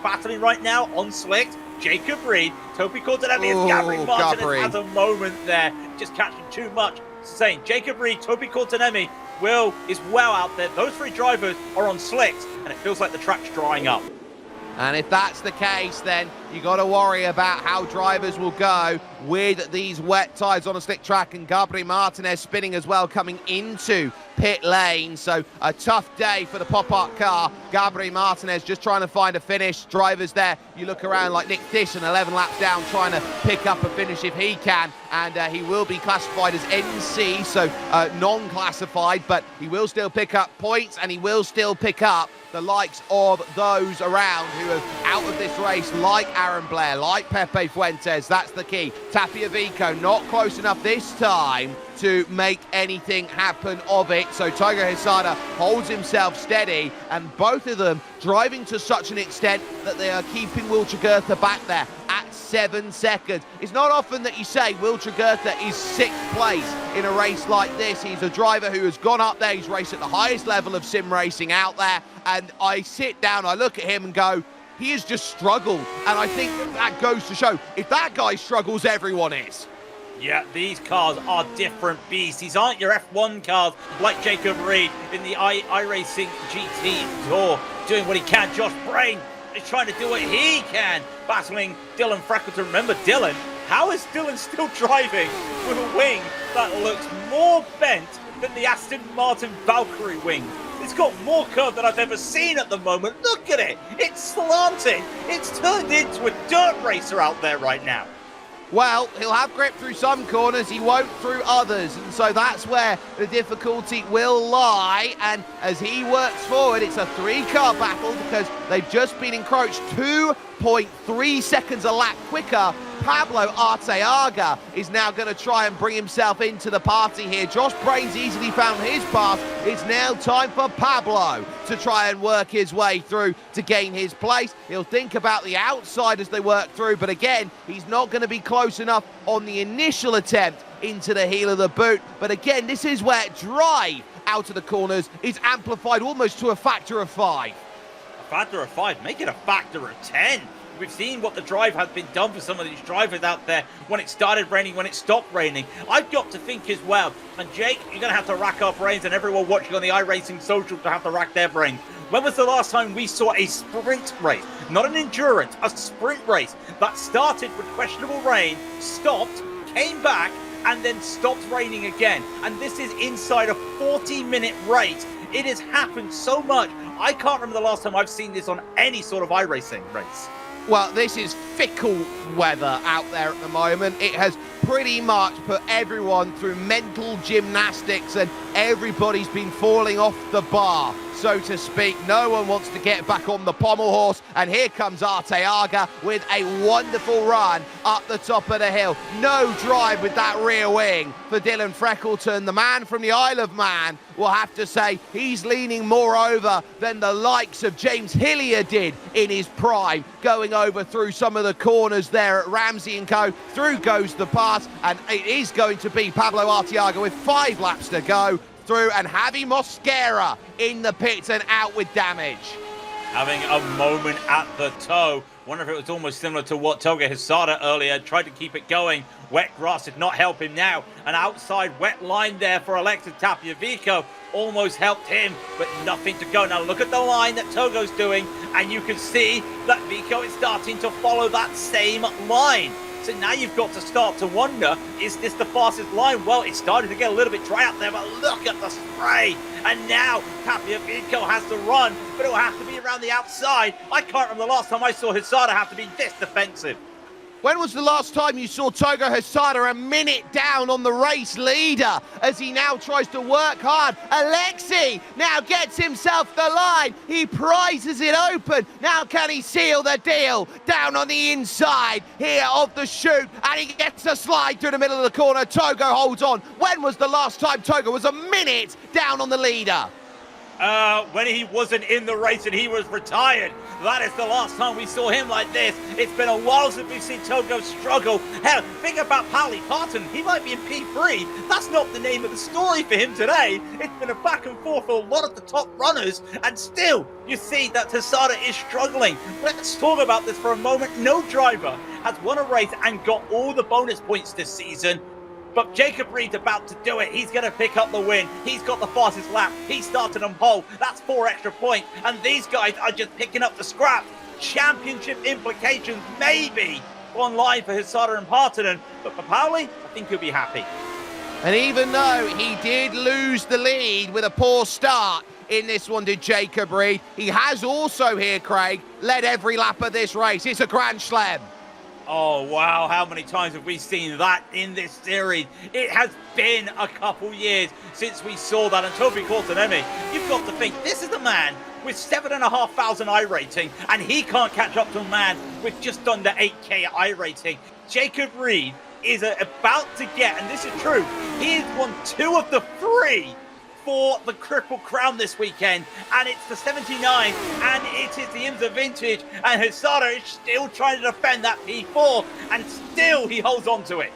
battling right now on slicks. Jacob Reed, Toby Cortinelli, and Gabri Martinez has a moment there, just catching too much. Saying Jacob Reed, Toby Cortinelli, Will is well out there. Those 3 drivers are on slicks, and it feels like the track's drying up. And if that's the case, then you got to worry about how drivers will go with these wet tyres on a slick track, and Gabri Martinez spinning as well coming into pit lane. So a tough day for the pop-up car. Gabri Martinez just trying to find a finish. Drivers there, you look around like Nick Peterson, 11 laps down, trying to pick up a finish if he can, and he will be classified as NC, so non-classified, but he will still pick up points, and he will still pick up the likes of those around who are out of this race, like Aaron Blair, like Pepe Fuentes. That's the key. Tapiavico not close enough this time to make anything happen of it. So Togo Hesada holds himself steady, and both of them driving to such an extent that they are keeping Will Jagurtha back there at 7 seconds. It's not often that you say Will Tragerta is 6th place in a race like this. He's a driver who has gone up there. He's raced at the highest level of sim racing out there. And I sit down, I look at him and go, he has just struggled. And I think that goes to show, if that guy struggles, everyone is. Yeah, these cars are different beasts. These aren't your F1 cars like Jacob Reed in the iRacing GT Tour, doing what he can. Josh Brain is trying to do what he can, battling Dylan Freckleton. Remember Dylan? How is Dylan still driving with a wing that looks more bent than the Aston Martin Valkyrie wing? It's got more curve than I've ever seen at the moment. Look at it. It's slanting. It's turned into a dirt racer out there right now. Well, he'll have grip through some corners, he won't through others, and so that's where the difficulty will lie. And as he works forward, it's a 3-car battle because they've just been encroached 2.3 seconds a lap quicker. Pablo Arteaga is now going to try and bring himself into the party here. Josh Brain's easily found his path. It's now time for Pablo to try and work his way through to gain his place. He'll think about the outside as they work through, but again, he's not going to be close enough on the initial attempt into the heel of the boot. But again, this is where drive out of the corners is amplified almost to a factor of 5. A factor of 5? Make it a factor of 10. We've seen what the drive has been done for some of these drivers out there when it started raining, when it stopped raining. I've got to think as well, and Jake, you're going to have to rack our brains, and everyone watching on the iRacing social to have to rack their brains. When was the last time we saw a sprint race, not an endurance, a sprint race that started with questionable rain, stopped, came back, and then stopped raining again? And this is inside a 40-minute race. It has happened so much. I can't remember the last time I've seen this on any sort of iRacing race. Well, this is fickle weather out there at the moment. It has pretty much put everyone through mental gymnastics and everybody's been falling off the bar, so to speak. No one wants to get back on the pommel horse, and here comes Arteaga with a wonderful run up the top of the hill. No drive with that rear wing for Dylan Freckleton. The man from the Isle of Man will have to say he's leaning more over than the likes of James Hillier did in his prime, going over through some of the corners there at Ramsey & Co. Through goes the pass, and it is going to be Pablo Arteaga with 5 laps to go through, and Javi Mosquera in the pits and out with damage. Having a moment at the toe. Wonder if it was almost similar to what Toga Hisada earlier tried to keep it going. Wet grass did not help him now. An outside wet line there for Alexis Tapiavico almost helped him, but nothing to go. Now look at the line that Togo's doing, and you can see that Vico is starting to follow that same line. So now you've got to start to wonder, is this the fastest line? Well, it's starting to get a little bit dry out there, but look at the spray. And now Tapiavico has to run, but it'll have to be around the outside. I can't remember the last time I saw Hisada have to be this defensive. When was the last time you saw Togo Hisada a minute down on the race leader as he now tries to work hard? Alexi now gets himself the line. He prizes it open. Now can he seal the deal? Down on the inside here of the chute, and he gets a slide through the middle of the corner. Togo holds on. When was the last time Togo was a minute down on the leader? When he wasn't in the race and he was retired. That is the last time we saw him like this. It's been a while since we've seen Togo struggle. Hell, think about Pally Parton. He might be in P3. That's not the name of the story for him today. It's been a back and forth for a lot of the top runners, and still, you see that Hisada is struggling. Let's talk about this for a moment. No driver has won a race and got all the bonus points this season. But Jacob Reed's about to do it. He's going to pick up the win. He's got the fastest lap. He started on pole. That's 4 extra points. And these guys are just picking up the scrap. Championship implications maybe online for Hisada and Partonen. But for Pauli, I think he'll be happy. And even though he did lose the lead with a poor start in this one to Jacob Reed, he has also here, Craig, led every lap of this race. It's a Grand Slam. Oh, wow. How many times have we seen that in this series? It has been a couple years since we saw that. And Toby Kortanemi, you've got to think, this is a man with 7,500 I rating, and he can't catch up to a man with just under 8K I rating. Jacob Reed is about to get, and this is true, he has won 2 of the 3 for the Triple Crown this weekend, and it's the 79, and it is the IMSA Vintage, and Hesada is still trying to defend that P4, and still he holds on to it.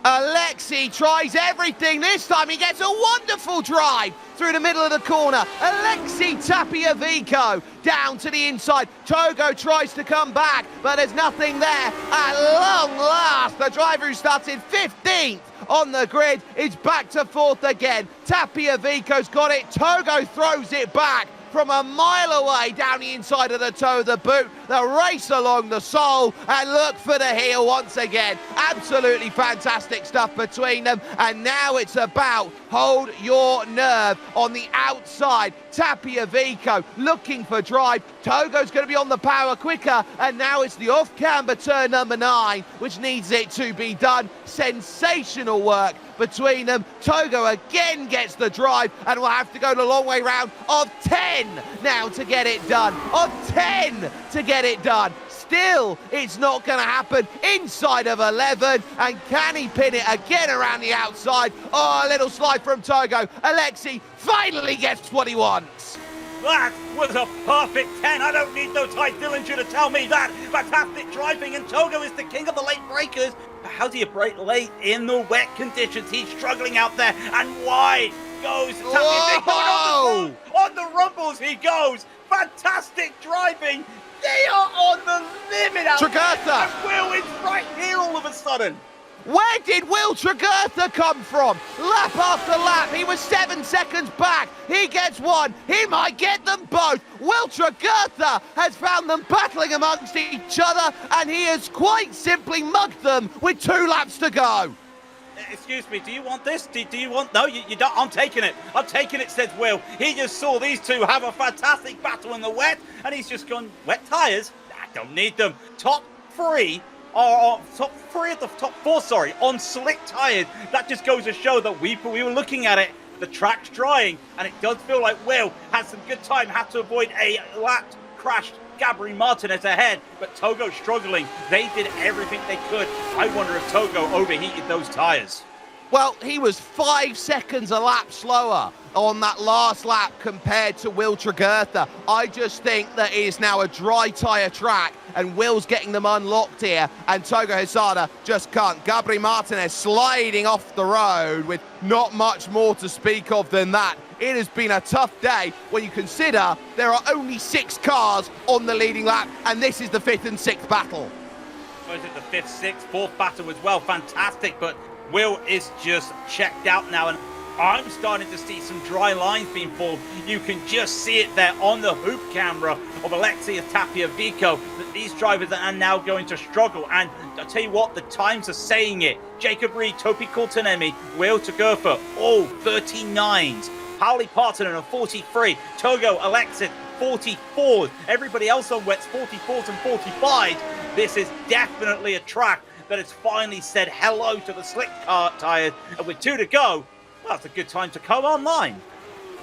Alexi tries everything. This time he gets a wonderful drive through the middle of the corner. Alexi Tapiavico down to the inside. Togo tries to come back, but there's nothing there. At long last, the driver who started 15th on the grid is back to 4th again. Tapiavico's got it. Togo throws it back from a mile away down the inside of the toe of the boot. The race along the sole, and look for the heel once again. Absolutely fantastic stuff between them, and now it's about hold your nerve on the outside. Tapiavico looking for drive. Togo's going to be on the power quicker, and now it's the off-camber turn number 9, which needs it to be done. Sensational work between them. Togo again gets the drive, and will have to go the long way round of 10 now to get it done. Of 10 to get it done. Still, it's not going to happen inside of 11, and can he pin it again around the outside? Oh, a little slide from Togo. Alexi finally gets what he wants. That was a perfect 10. I don't need no Ty Dillinger to tell me that. Fantastic driving, and Togo is the king of the late breakers. But how do you brake late in the wet conditions? He's struggling out there, and wide goes Whoa! on the rumbles he goes. Fantastic driving. They are on the limit out Tregurtha. there. And Will is right here all of a sudden. Where did Will Tregurtha come from? Lap after lap, he was 7 seconds back. He gets one, he might get them both. Will Tregurtha has found them battling amongst each other, and he has quite simply mugged them with 2 laps to go. Excuse me, do you want this? Do you want... No, you don't. I'm taking it. I'm taking it, says Will. He just saw these two have a fantastic battle in the wet, and he's just gone, wet tyres? I don't need them. Top 3 of the top 4, sorry, on slick tyres. That just goes to show that we were looking at it, the track's drying, and it does feel like Will had some good time, had to avoid a lap crashed Gabri Martinez ahead, but Togo struggling. They did everything they could. I wonder if Togo overheated those tyres. Well, he was 5 seconds a lap slower on that last lap compared to Will Tregurtha. I just think that it is now a dry tyre track, and Will's getting them unlocked here, and Togo Hesada just can't. Gabri Martinez sliding off the road with not much more to speak of than that. It has been a tough day when you consider there are only 6 cars on the leading lap, and this is the 5th and 6th battle. Was it the 5th, 6th, 4th battle as well? Fantastic, but Will is just checked out now, and I'm starting to see some dry lines being formed. You can just see it there on the hoop camera of Alexi Tapiavico, that these drivers are now going to struggle. And I'll tell you what, the times are saying it. Jacob Reed, Topi Kultanemi, Will Tregurtha, all 39s. Pauli Partonen, a 43. Togo, Alexis, 44s. Everybody else on wets, 44s and 45s. This is definitely a track that has finally said hello to the slick car tyres. And with 2 to go, well, that's a good time to come online.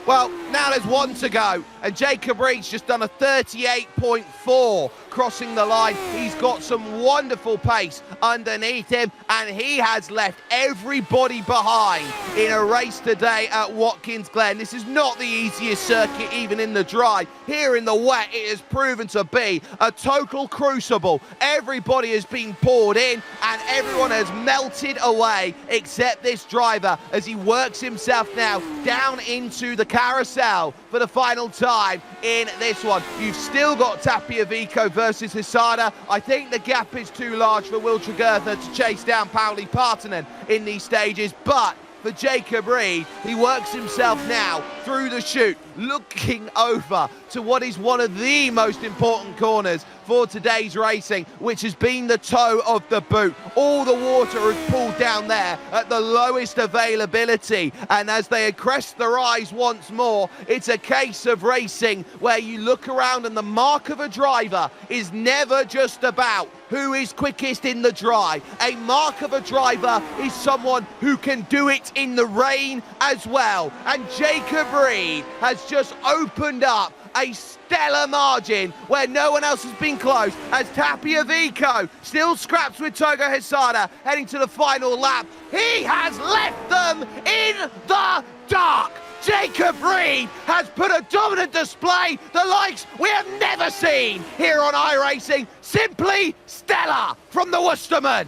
Well, now there's 1 to go, and Jacob Reed's just done a 38.4 crossing the line. He's got some wonderful pace underneath him, and he has left everybody behind in a race today at Watkins Glen. This is not the easiest circuit, even in the dry. Here in the wet, it has proven to be a total crucible. Everybody has been poured in, and everyone has melted away, except this driver, as he works himself now down into the carousel for the final time in this one. You've still got Tapiavico versus Hesada. I think the gap is too large for Will Tregurtha to chase down Pauli Partonen in these stages, but for Jacob Reed, he works himself now through the chute, looking over to what is one of the most important corners for today's racing, which has been the toe of the boot. All the water has pulled down there at the lowest availability, and as they crest the rise once more, it's a case of racing where you look around and the mark of a driver is never just about who is quickest in the dry. A mark of a driver is someone who can do it in the rain as well, and Jacob Reed has just opened up a stellar margin where no one else has been close, as Tapiavico still scraps with Togo Hesada heading to the final lap. He has left them in the dark. Jacob Jacob Reed has put a dominant display, the likes we have never seen here on iRacing. Simply stellar from the Worcesterman.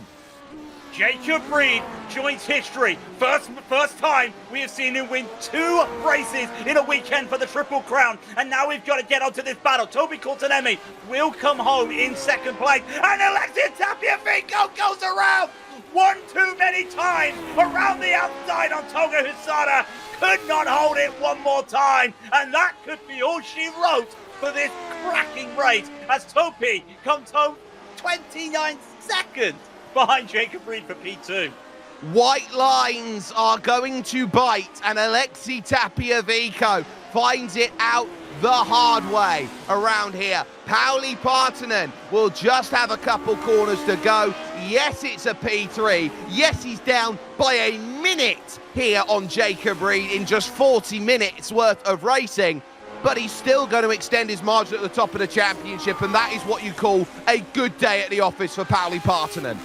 Jacob Reed joins history. First time we have seen him win 2 races in a weekend for the Triple Crown. And now we've got to get onto this battle. Toby Coultonemi will come home in second place. And Alexia Tapiafico goes around one too many times around the outside on Toga Husada. Could not hold it one more time. And that could be all she wrote for this cracking race as Topi comes home 29 seconds behind Jacob Reed for P2. White lines are going to bite, and Alexi Tapiavico finds it out the hard way around here. Pauli Partanen will just have a couple corners to go. Yes, it's a P3. Yes, he's down by a minute here on Jacob Reed in just 40 minutes worth of racing. But he's still going to extend his margin at the top of the championship, and that is what you call a good day at the office for Pauli Partanen.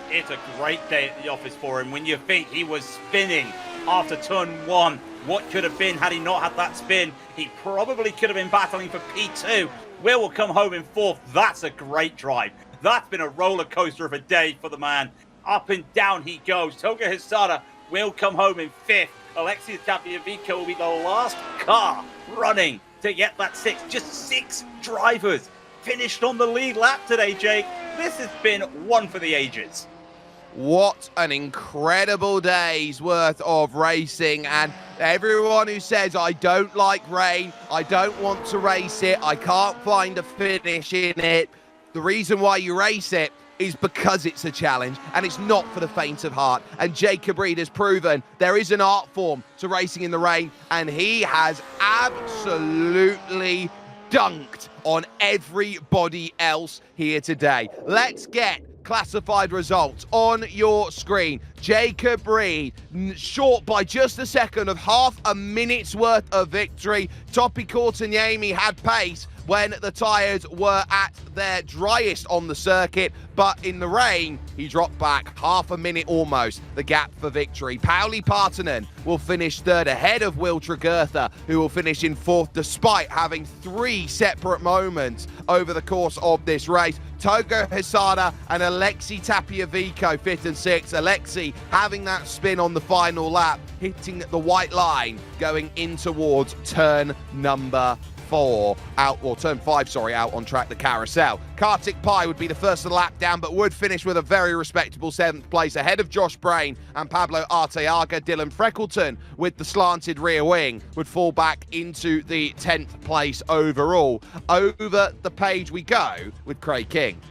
It's a great day at the office for him when you think he was spinning after turn 1. What could have been had he not had that spin? He probably could have been battling for P2. Will come home in 4th. That's a great drive. That's been a roller coaster of a day for the man. Up and down he goes. Toga Husada will come home in 5th. Alexis Tapiavico will be the last car running to get that 6. Just 6 drivers finished on the lead lap today, Jake. This has been one for the ages. What an incredible day's worth of racing, and everyone who says, I don't like rain, I don't want to race it, I can't find a finish in it, the reason why you race it is because it's a challenge, and it's not for the faint of heart. And Jacob Reed has proven there is an art form to racing in the rain, and he has absolutely dunked on everybody else here today. Let's get classified results on your screen. Jacob Reed, short by just a second of half a minute's worth of victory. Topi Courtaniemi had pace when the tyres were at their driest on the circuit, but in the rain, he dropped back half a minute almost, the gap for victory. Pauli Partanen will finish 3rd ahead of Will Tregurtha, who will finish in 4th despite having 3 separate moments over the course of this race. Togo Husada and Alexi Tapiavico 5th and 6th. Alexi having that spin on the final lap, hitting the white line, going in towards turn number 4, turn 5, out on track, the carousel. Kartik Pai would be the first of the lap down, but would finish with a very respectable 7th place ahead of Josh Brain and Pablo Arteaga. Dylan Freckleton with the slanted rear wing would fall back into the 10th place overall. Over the page we go with Craig King.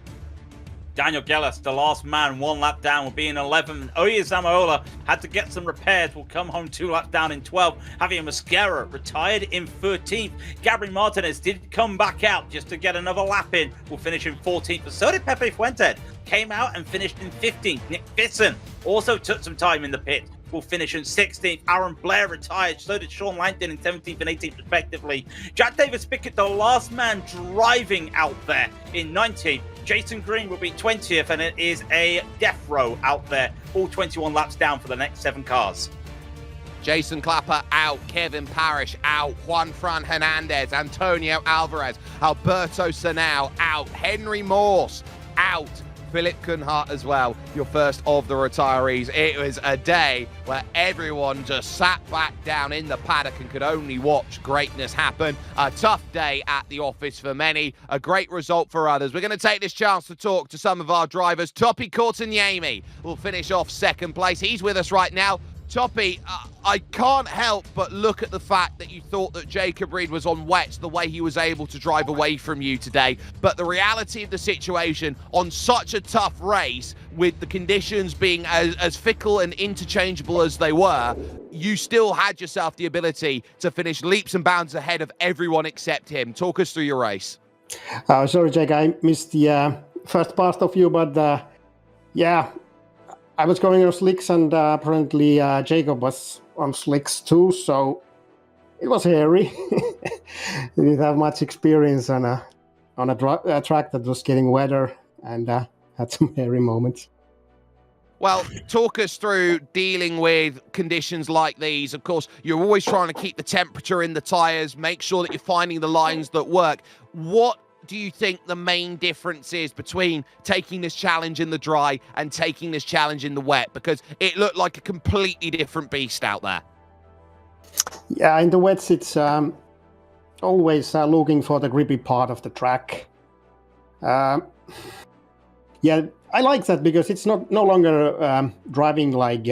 Daniel Gellas, the last man, 1 lap down, will be in 11th. Oya Zamaola had to get some repairs, will come home 2 laps down in 12th. Javier Mosquera retired in 13th. Gabriel Martinez did come back out just to get another lap in, will finish in 14th. But so did Pepe Fuentes, came out and finished in 15th. Nick Fisson also took some time in the pit, will finish in 16th. Aaron Blair retired, so did Sean Langton in 17th and 18th respectively. Jack Davis Pickett, the last man driving out there, in 19th. Jason Green will be 20th, and it is a death row out there, all 21 laps down for the next 7 cars. Jason Clapper out, Kevin Parrish out, Juan Fran Hernandez, Antonio Alvarez, Alberto Sanau out, Henry Morse out, Philip Kunhart as well, your first of the retirees. It was a day where everyone just sat back down in the paddock and could only watch greatness happen. A tough day at the office for many, a great result for others. We're going to take this chance to talk to some of our drivers. Topi Courtaniemi will finish off 2nd place. He's with us right now. Topi, I can't help but look at the fact that you thought that Jacob Reed was on wet the way he was able to drive away from you today. But the reality of the situation on such a tough race, with the conditions being as fickle and interchangeable as they were, you still had yourself the ability to finish leaps and bounds ahead of everyone except him. Talk us through your race. Sorry, Jake, I missed the first part of you, but yeah, I was going on slicks, and apparently Jacob was on slicks too, so it was hairy. He didn't have much experience on a track that was getting wetter, and had some hairy moments. Well, talk us through dealing with conditions like these. Of course, you're always trying to keep the temperature in the tyres, make sure that you're finding the lines that work. What do you think the main difference is between taking this challenge in the dry and taking this challenge in the wet? Because it looked like a completely different beast out there. Yeah, in the wets, it's always looking for the grippy part of the track. Yeah, I like that because it's no longer driving like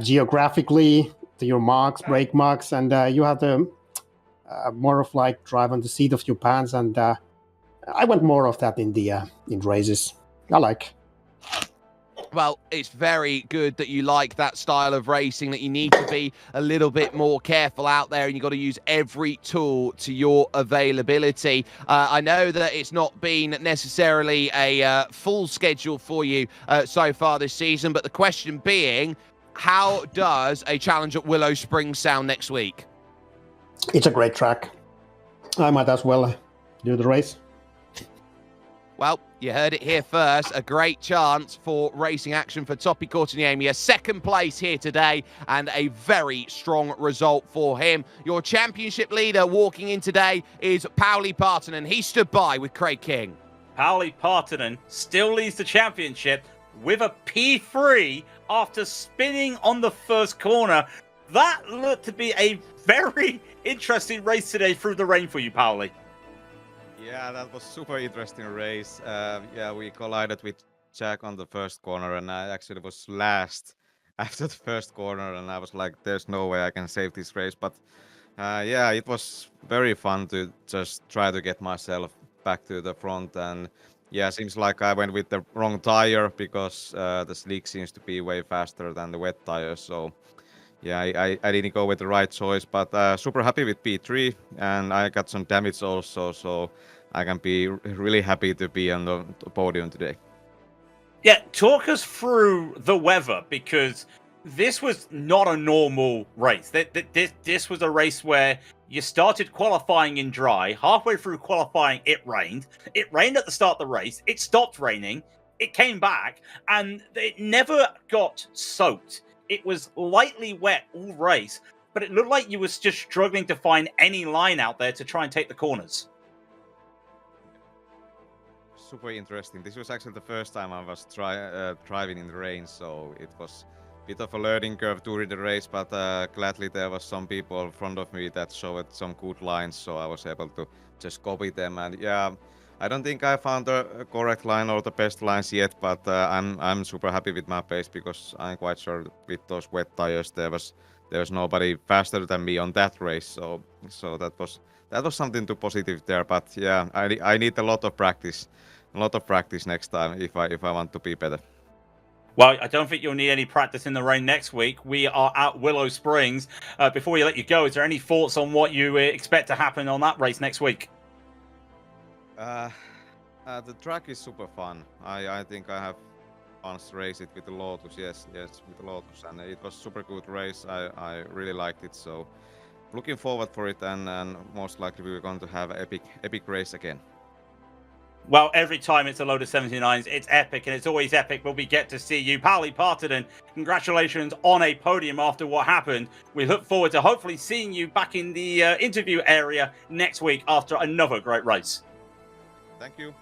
geographically to your marks, brake marks, and you have to more of like drive on the seat of your pants. And I want more of that in the in races. I like. Well, it's very good that you like that style of racing, that you need to be a little bit more careful out there and you've got to use every tool to your availability. I know that it's not been necessarily a full schedule for you so far this season, but the question being, how does a challenge at Willow Springs sound next week? It's a great track. I might as well do the race. Well, you heard it here first. A great chance for racing action for Topi Korteniemi. A second place here today and a very strong result for him. Your championship leader walking in today is Pauli Partanen. He stood by with Craig King. Pauli Partanen still leads the championship with a P3 after spinning on the first corner. That looked to be a very interesting race today through the rain for you, Pauli. Yeah, that was super interesting race. Yeah, we collided with Jack on the first corner, and I actually was last after the first corner, and I was like, "There's no way I can save this race." But yeah, it was very fun to just try to get myself back to the front, and yeah, seems like I went with the wrong tire because the slick seems to be way faster than the wet tires. So yeah, I didn't go with the right choice, but super happy with P3, and I got some damage also, so I can be really happy to be on the podium today. Yeah, talk us through the weather, because this was not a normal race. This was a race where you started qualifying in dry. Halfway through qualifying, it rained. It rained at the start of the race. It stopped raining. It came back, and it never got soaked. It was lightly wet all race, but it looked like you was just struggling to find any line out there to try and take the corners. Super interesting. This was actually the first time I was driving in the rain, so it was a bit of a learning curve during the race, but gladly there was some people in front of me that showed some good lines, so I was able to just copy them. And yeah, I don't think I found the correct line or the best lines yet, but I'm super happy with my pace because I'm quite sure that with those wet tires there was nobody faster than me on that race, so that was something to positive there. But yeah, I need a lot of practice next time if I want to be better. Well, I don't think you'll need any practice in the rain next week. We are at Willow Springs. Before we let you go, is there any thoughts on what you expect to happen on that race next week? The track is super fun. I think I have once raced it with the Lotus. Yes, with the Lotus, and it was super good race. I really liked it. So looking forward for it, and most likely we're going to have an epic race again. Well, every time it's a Lotus 79s, it's epic, and it's always epic when we get to see you. Pauli Partanen, congratulations on a podium after what happened. We look forward to hopefully seeing you back in the interview area next week after another great race. Thank you.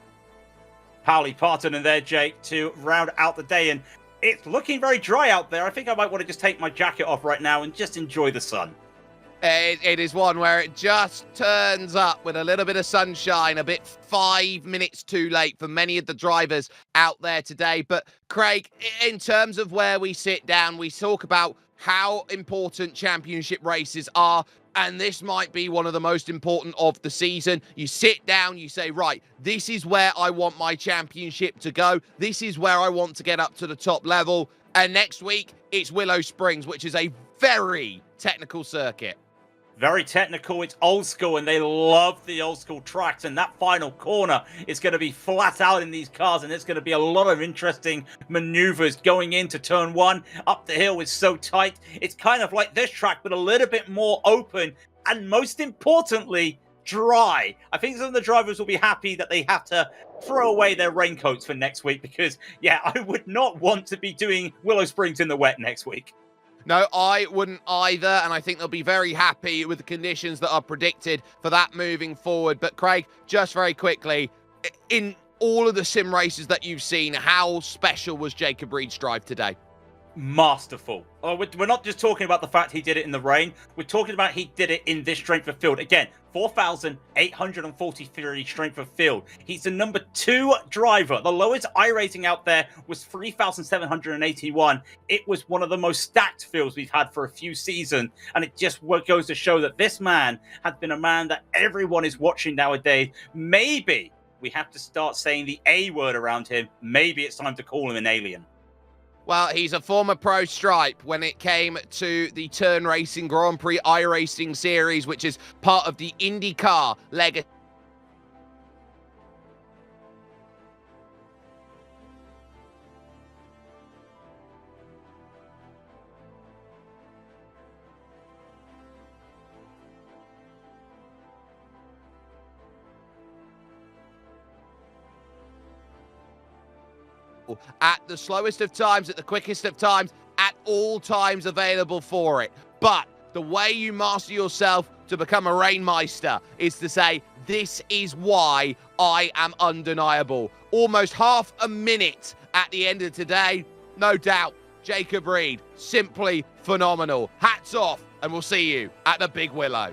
Pauli Partanen there, Jake, to round out the day, and it's looking very dry out there. I think I might want to just take my jacket off right now and just enjoy the sun. It is one where it just turns up with a little bit of sunshine, a bit 5 minutes too late for many of the drivers out there today. But Craig, in terms of where we sit down, we talk about how important championship races are, and this might be one of the most important of the season. You sit down, you say, right, this is where I want my championship to go. This is where I want to get up to the top level. And next week, it's Willow Springs, which is a very technical circuit. Very technical, it's old school, and they love the old school tracks, and that final corner is going to be flat out in these cars, and there's going to be a lot of interesting maneuvers going into turn one. Up the hill is so tight, it's kind of like this track, but a little bit more open, and most importantly, dry. I think some of the drivers will be happy that they have to throw away their raincoats for next week because, yeah, I would not want to be doing Willow Springs in the wet next week. No, I wouldn't either, and I think they'll be very happy with the conditions that are predicted for that moving forward. But Craig, just very quickly, in all of the sim races that you've seen, how special was Jacob Reed's drive today? Masterful. Oh, we're not just talking about the fact he did it in the rain. We're talking about he did it in this strength of field. Again, 4,843 strength of field. He's the number 2 driver. The lowest iRacing out there was 3,781. It was one of the most stacked fields we've had for a few seasons. And it just goes to show that this man has been a man that everyone is watching nowadays. Maybe we have to start saying the A word around him. Maybe it's time to call him an alien. Well, he's a former pro stripe when it came to the Turn Racing Grand Prix iRacing series, which is part of the IndyCar legacy. At the slowest of times, at the quickest of times, at all times available for it. But the way you master yourself to become a Rainmeister is to say, this is why I am undeniable. Almost half a minute at the end of today. No doubt, Jacob Reed, simply phenomenal. Hats off, and we'll see you at the Big Willow.